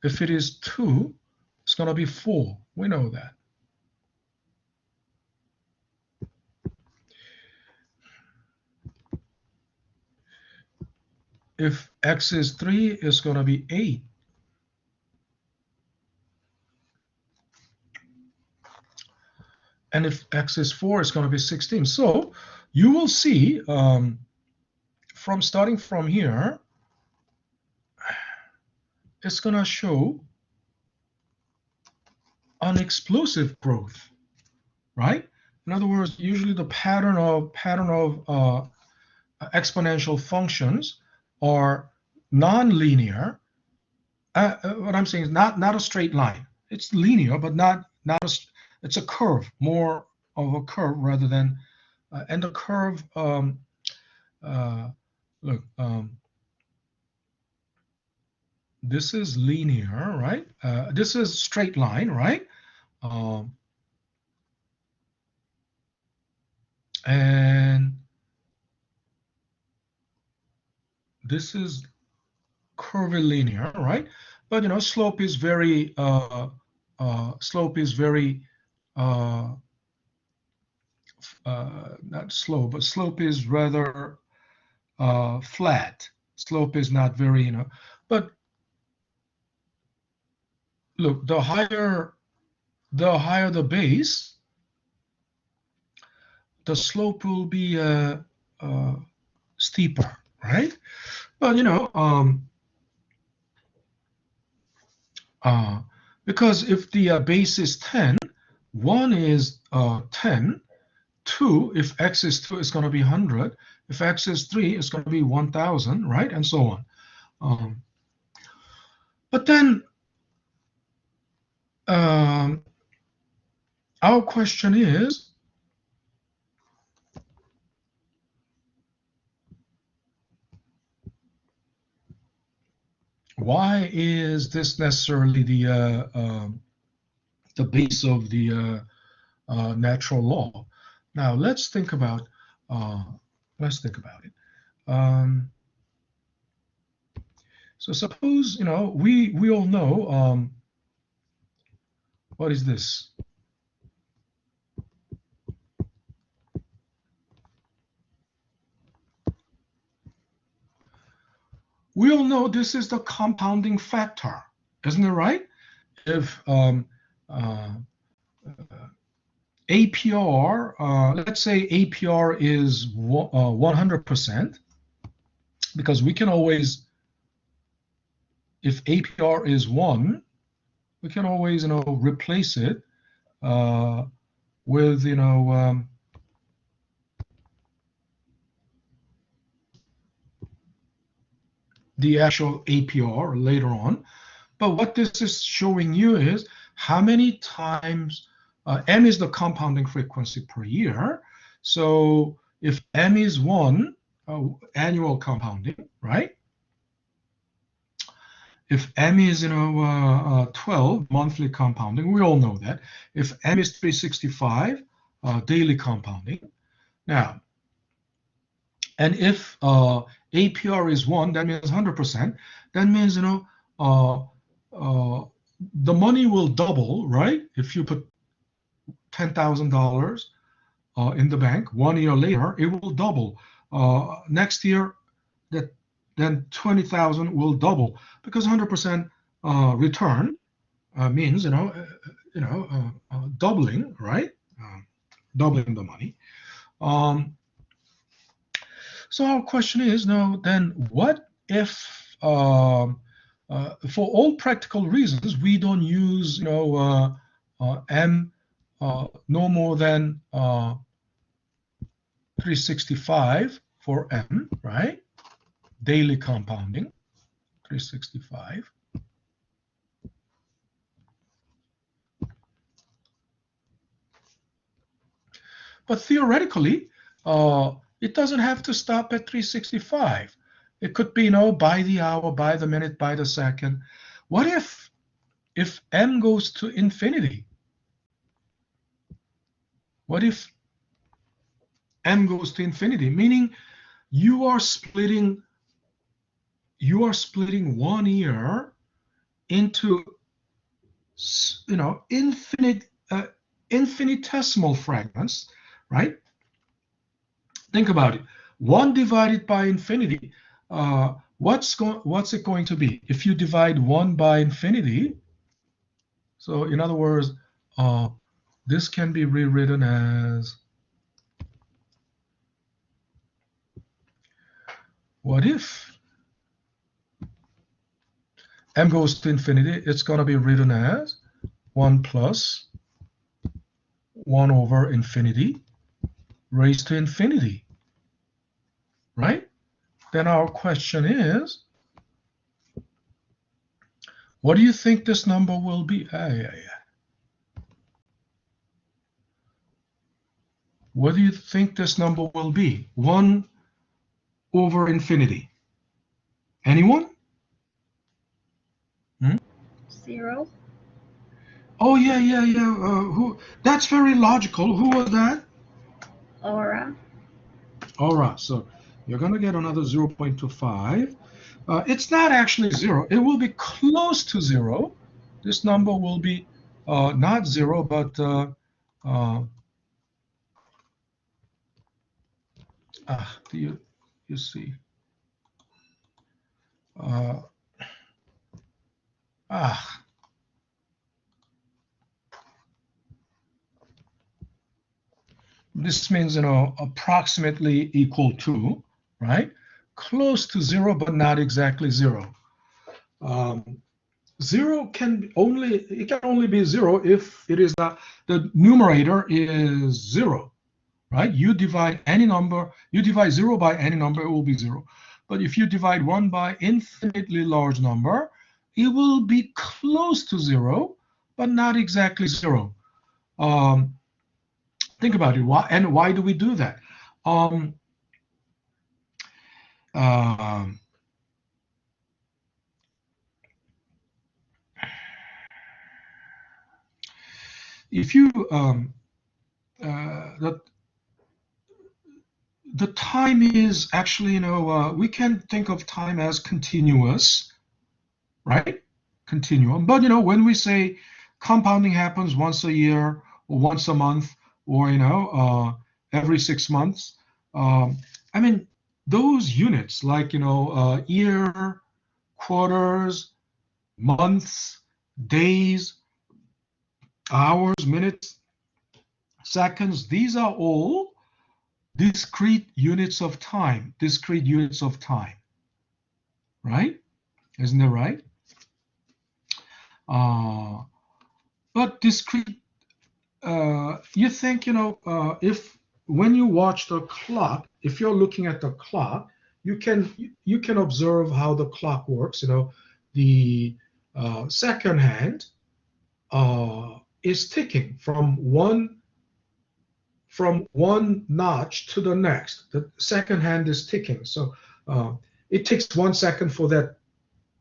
If it is 2, it's going to be 4. We know that. If x is 3, it's going to be 8. And if x is 4, it's going to be 16. So you will see from starting from here, it's going to show an explosive growth, right? In other words, usually the pattern of exponential functions are non-linear. What I'm saying is not a straight line. It's linear, but not a. It's a curve, more of a curve rather than. And the curve, look, this is linear, right? This is straight line, right? And this is curvilinear, right? But slope is very not slow, but slope is rather flat. Slope is not very, but look, the higher the base, the slope will be steeper, right? But because if the base is 10, 1 is 10, 2, if x is 2, it's going to be 100. If x is 3, it's going to be 1,000, right? And so on. But then our question is, why is this necessarily the base of the natural law? Now let's think about it. So suppose we all know what is this? We all know this is the compounding factor, isn't it right? If APR, let's say APR is 100%, because we can always, if APR is 1, we can always replace it with the actual APR later on. But what this is showing you is how many times m is the compounding frequency per year. So if m is 1, annual compounding, right? If m is 12, monthly compounding, we all know that. If m is 365, daily compounding. Now, and if APR is 1, that means 100%. That means the money will double, right? If you put $10,000 in the bank, 1 year later, it will double. Next year, then 20,000 will double, because 100% return means doubling, right? Doubling the money. So our question is now, then what if for all practical reasons we don't use m no more than 365 for m, right? Daily compounding, 365. But theoretically, it doesn't have to stop at 365. It could be, by the hour, by the minute, by the second. What if m goes to infinity? What if m goes to infinity? Meaning you are splitting 1 year into infinitesimal fragments, right? Think about it. 1 divided by infinity, what's it going to be? If you divide 1 by infinity, so in other words, this can be rewritten as, what if m goes to infinity? It's going to be written as 1 plus 1 over infinity raised to infinity, right? Then our question is, what do you think this number will be? What do you think this number will be? 1 over infinity. Anyone? 0. Oh, yeah. Who? That's very logical. Who was that? Aura. Aura. So you're going to get another 0.25. It's not actually 0. It will be close to 0. This number will be not 0, but do you see? This means, approximately equal to, right? Close to 0, but not exactly 0. 0 can only be 0 if it is the numerator is 0, right? You divide any number, you divide 0 by any number, it will be 0. But if you divide 1 by infinitely large number, it will be close to 0, but not exactly 0. Think about it. Why do we do that? If you the time is actually, we can think of time as continuous, right? Continuum. But when we say compounding happens once a year or once a month or every 6 months, I mean, those units like year, quarters, months, days, hours, minutes, seconds, these are all discrete units of time, right? Isn't that right? But discrete, you think, if when you watch the clock, if you're looking at the clock, you can observe how the clock works. The second hand is ticking from one notch to the next. The second hand is ticking, so it takes 1 second for that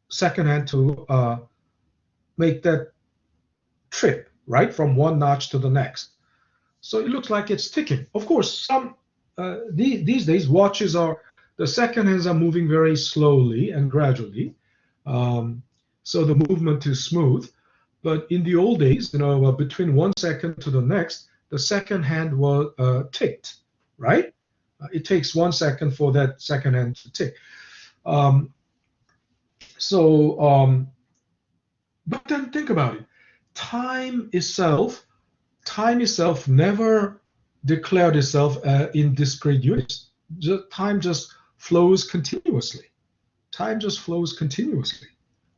second hand to make that trip, right, from one notch to the next. So it looks like it's ticking. Of course, these days watches the second hands are moving very slowly and gradually, so the movement is smooth. But in the old days, between 1 second to the next, the second hand was ticked, right? It takes 1 second for that second hand to tick. But then think about it. Time itself never declared itself in discrete units. Time just flows continuously.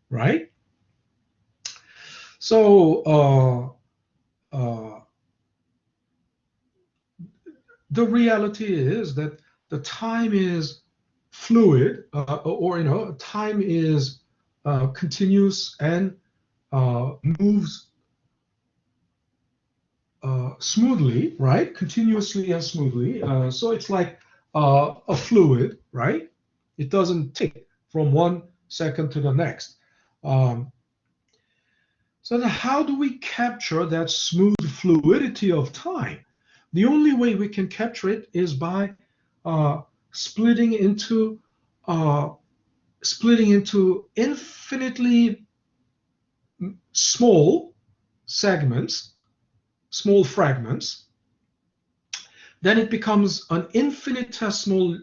Right? So the reality is that the time is fluid, or time is continuous and moves smoothly, right? Continuously and smoothly. So it's like a fluid, right? It doesn't tick from 1 second to the next. So then how do we capture that smooth fluidity of time? The only way we can capture it is by splitting into infinitely small segments, small fragments. Then it becomes an infinitesimal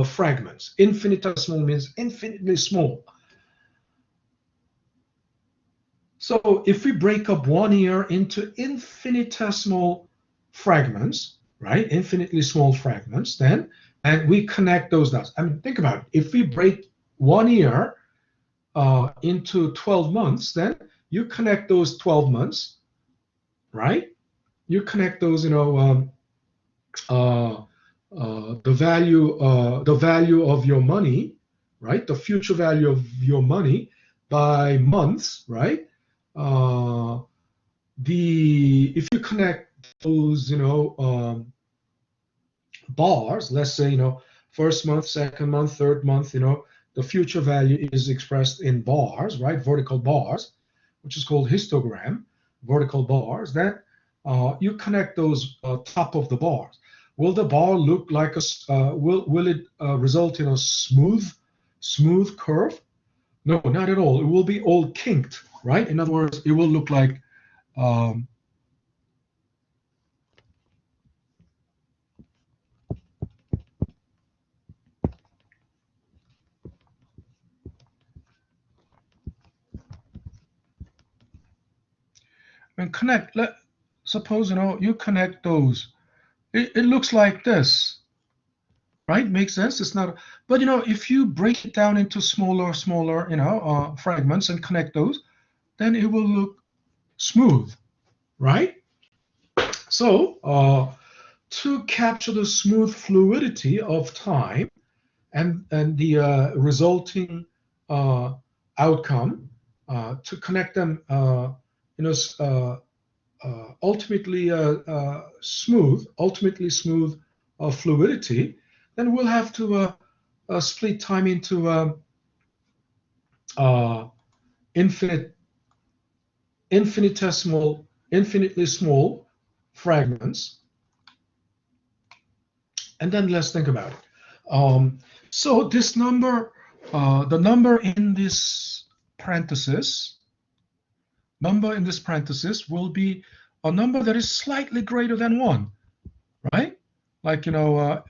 fragments. Infinitesimal means infinitely small. So if we break up 1 year into infinitesimal fragments, right, infinitely small fragments, then, and we connect those dots. I mean, think about it. If we break 1 year into 12 months, then you connect those 12 months, right? You connect those, uh, the value of your money, right? The future value of your money by months, right? Uh, the if you connect those, bars, let's say, first month, second month, third month, the future value is expressed in bars, right? Vertical bars, which is called histogram, vertical bars. Then you connect those top of the bars. Will the bar look like will it result in a smooth curve? No, not at all. It will be all kinked, right? In other words, it will look like um, and connect. Suppose you connect those. It looks like this, right? Makes sense. It's not, but if you break it down into smaller, fragments and connect those, then it will look smooth, right? So to capture the smooth fluidity of time and the resulting outcome, to connect them, you know, ultimately smooth fluidity, then we'll have to split time into uh, infinite, infinitely small fragments, and then let's think about it. So this number, the number in this parenthesis, will be a number that is slightly greater than 1, right? Like 1.00000,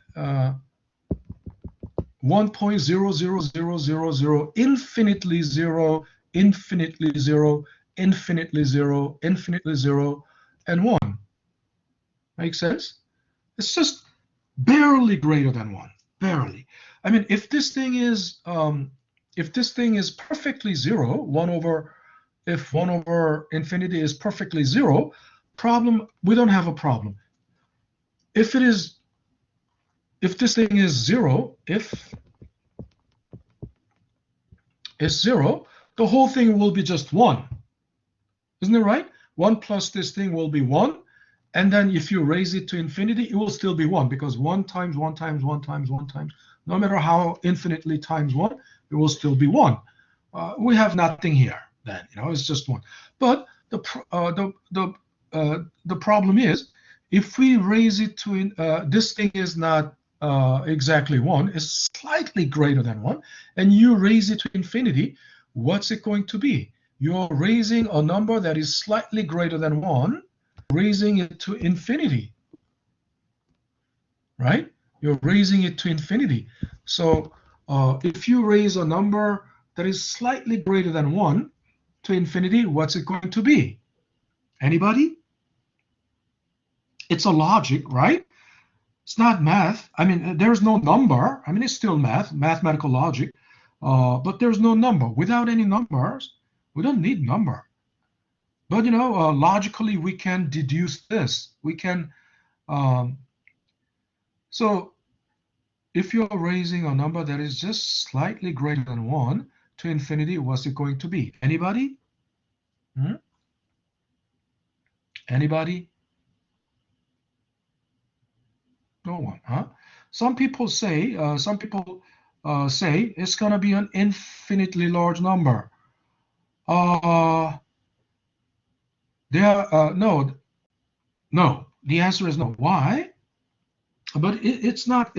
infinitely zero, infinitely zero, infinitely zero, infinitely zero, and 1. Make sense? It's just barely greater than 1. Barely. I mean, if this thing is perfectly zero, 1 over, if 1 over infinity is perfectly zero, we don't have a problem. If this thing is zero, if it's zero, the whole thing will be just 1. Isn't it right? 1 plus this thing will be 1. And then if you raise it to infinity, it will still be 1, because 1 times 1 times 1 times 1 times, no matter how infinitely times 1, it will still be 1. We have nothing here then, it's just 1. But the problem is, if we raise it to, this thing is not exactly 1, it's slightly greater than 1, and you raise it to infinity, what's it going to be? You're raising a number that is slightly greater than 1, raising it to infinity, right? You're raising it to infinity. So if you raise a number that is slightly greater than 1 to infinity, what's it going to be? Anybody? It's a logic, right? It's not math. I mean, there's no number. I mean, it's still mathematical logic, but there's no number. Without any numbers, we don't need number. But logically, we can deduce this. We can. So if you're raising a number that is just slightly greater than 1 to infinity, what's it going to be? Anybody? Anybody? No one, huh? Some people say it's going to be an infinitely large number. No. The answer is no. Why? But it's not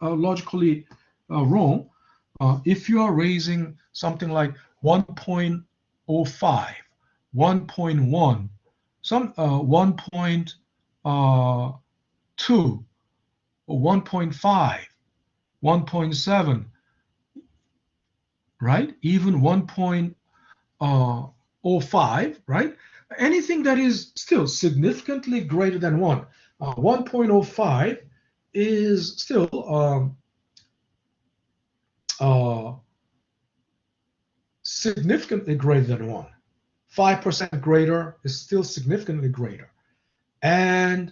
logically wrong. If you are raising something like 1.05, 1.1, 1.2, or 1.5, 1.7, right? Even 1.0, 1.05, right? Anything that is still significantly greater than 1. 1.05 is still significantly greater than 1. 5% greater is still significantly greater. And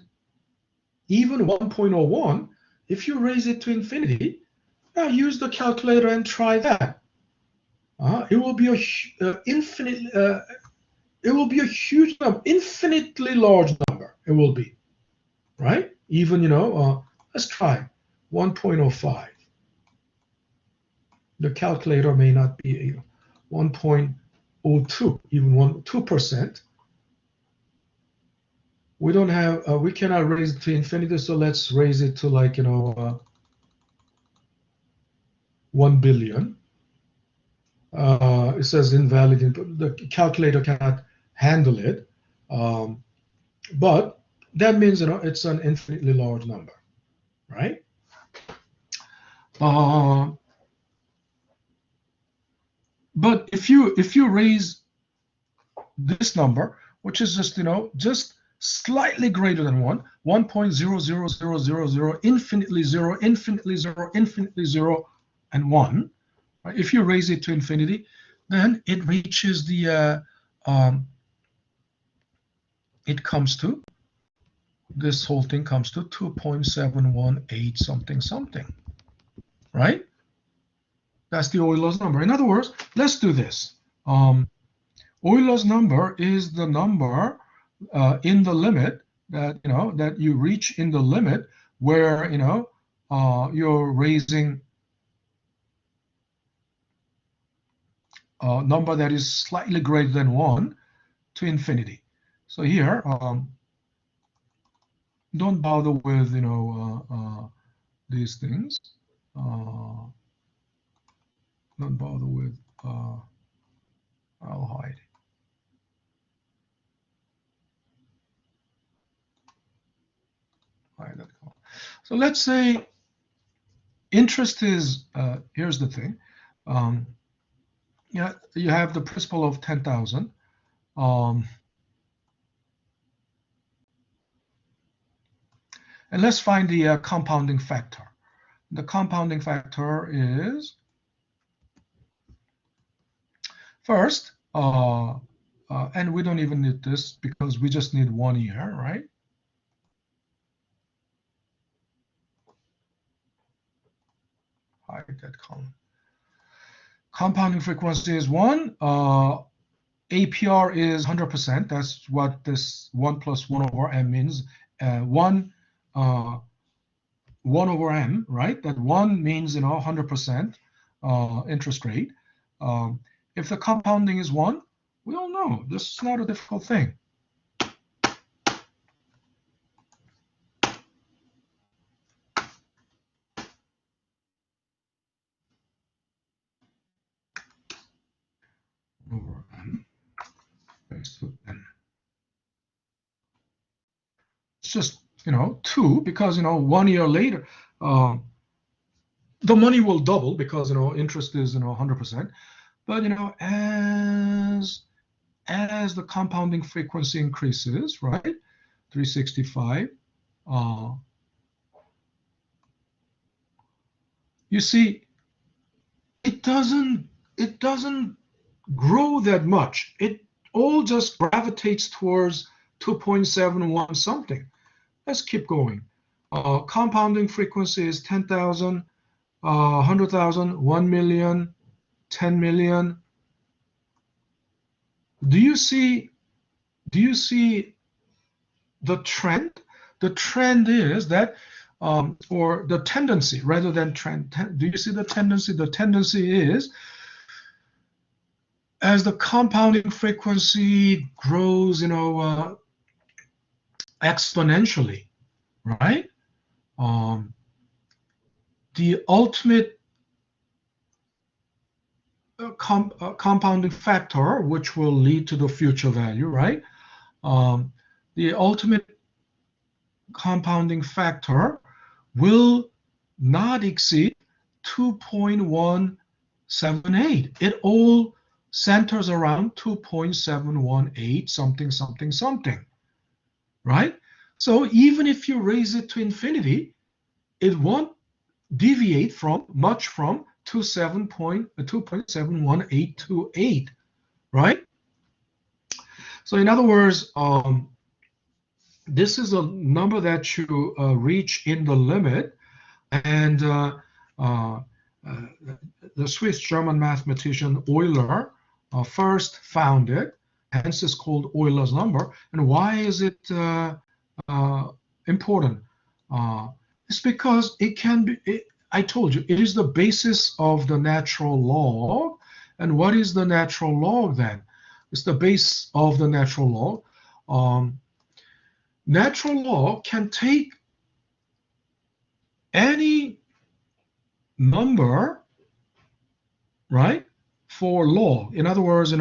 even 1.01, if you raise it to infinity, now use the calculator and try that. It will be a it will be a huge number, infinitely large number. It will be, right? Even, let's try 1.05. The calculator may not be 1.02, even 2%. We don't have, we cannot raise it to infinity, so let's raise it to 1 billion. It says invalid input. The calculator cannot handle it. But that means, it's an infinitely large number, right? But if you raise this number, which is just slightly greater than 1, 1.00000, infinitely 0, infinitely 0, infinitely 0, and 1, right? If you raise it to infinity, then it reaches the, it comes to, this whole thing comes to 2.718 something something, right? That's the Euler's number. In other words, let's do this. Euler's number is the number in the limit that that you reach in the limit where you're raising a number that is slightly greater than 1 to infinity. So here, don't bother with these things. Don't bother with. I'll hide. So let's say interest is, here's the thing. You have the principal of 10,000. And let's find the compounding factor. The compounding factor is, first, and we don't even need this because we just need 1 year, right? Hide that column. Compounding frequency is 1. APR is 100%. That's what this 1 plus 1 over m means. 1 over m, right? That 1 means 100% interest rate. If the compounding is 1, we all know this is not a difficult thing. Over n raised to n. It's just 2 because 1 year later the money will double because interest is 100%. But as the compounding frequency increases, right? 365. You see, it doesn't grow that much. It all just gravitates towards 2.71 something. Let's keep going. Compounding frequency is 10,000, 100,000, 1 million, 10 million. Do you see the trend? The trend is that, or the tendency rather than trend. Do you see the tendency? The tendency is as the compounding frequency grows, exponentially, right? The ultimate compounding factor, which will lead to the future value, right? The ultimate compounding factor will not exceed 2.178. It all centers around 2.718 something, something, something, right? So even if you raise it to infinity, it won't deviate much from 2.71828, right? So in other words, this is a number that you reach in the limit, and uh, the Swiss-German mathematician Euler first found it, hence it's called Euler's number. And why is it important? It's because it can be, I told you, it is the basis of the natural log. And what is the natural log then? It's the base of the natural log. Natural log can take any number, right, for log. In other words,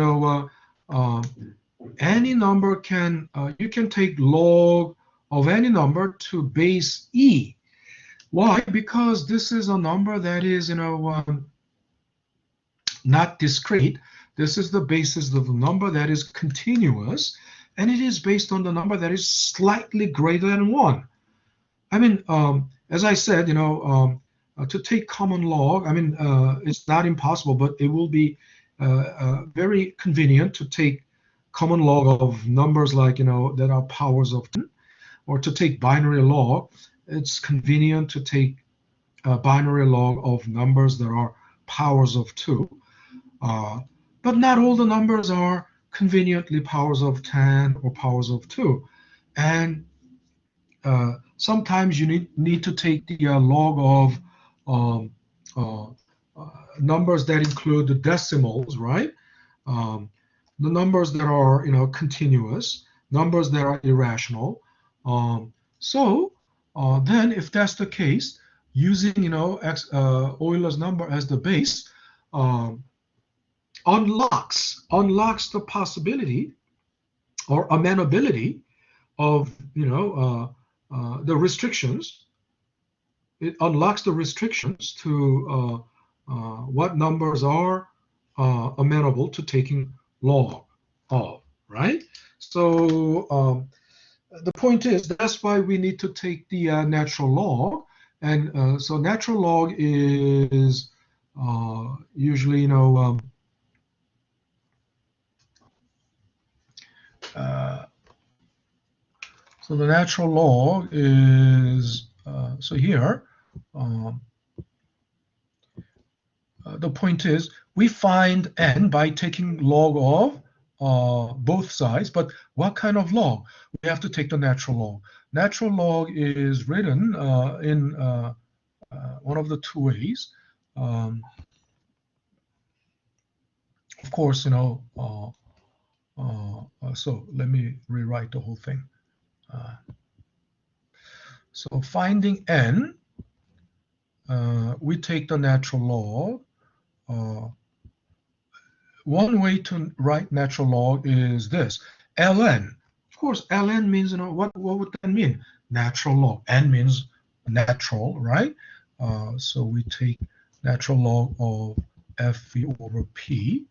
any number can, you can take log of any number to base e. Why? Because this is a number that is, not discrete. This is the basis of the number that is continuous, and it is based on the number that is slightly greater than 1. I mean, as I said, to take common log, I mean, it's not impossible, but it will be very convenient to take common log of numbers like, that are powers of 10, or to take binary log. It's convenient to take binary log of numbers that are powers of 2. But not all the numbers are conveniently powers of 10 or powers of 2. And sometimes you need to take the log of numbers that include the decimals, right? The numbers that are, continuous, numbers that are irrational. So then, if that's the case, using, Euler's number as the base unlocks the possibility or amenability of, the restrictions. It unlocks the restrictions to what numbers are amenable to taking log of, right? So the point is, that's why we need to take the natural log. And so natural log is usually, so the natural log is, so here, the point is, we find n by taking log of both sides, but what kind of log? We have to take the natural log. Natural log is written in one of the two ways. Of course, so let me rewrite the whole thing. So finding n, we take the natural log. One way to write natural log is this, ln. Of course, ln means, what would that mean? Natural log. N means natural, right? So we take natural log of fv over p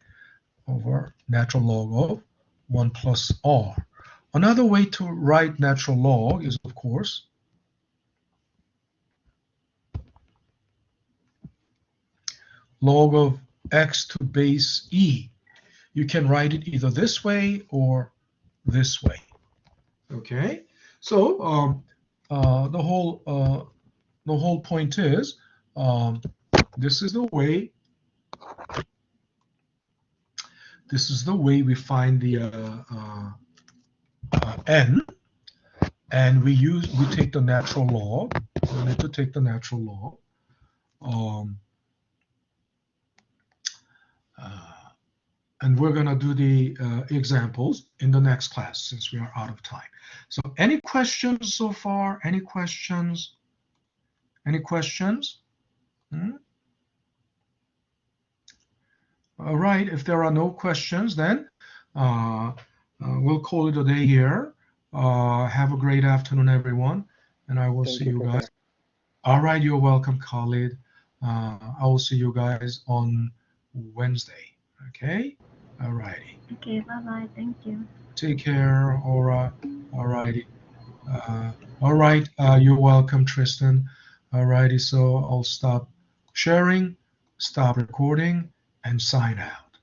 over natural log of 1 plus r. Another way to write natural log is, of course, log of x to base e. You can write it either this way or this way. Okay, so the whole point is, this is the way we find the n, and we take the natural log. We need to take the natural log. And we're going to do the examples in the next class since we are out of time. So any questions so far? Any questions? Any questions? All right, if there are no questions, then we'll call it a day here. Have a great afternoon, everyone, and I will see you guys. All right, you're welcome, Khalid. I will see you guys on Wednesday, okay? All righty. Okay, bye-bye. Thank you. Take care, Aura. All righty. All right. You're welcome, Tristan. All righty. So I'll stop sharing, stop recording, and sign out.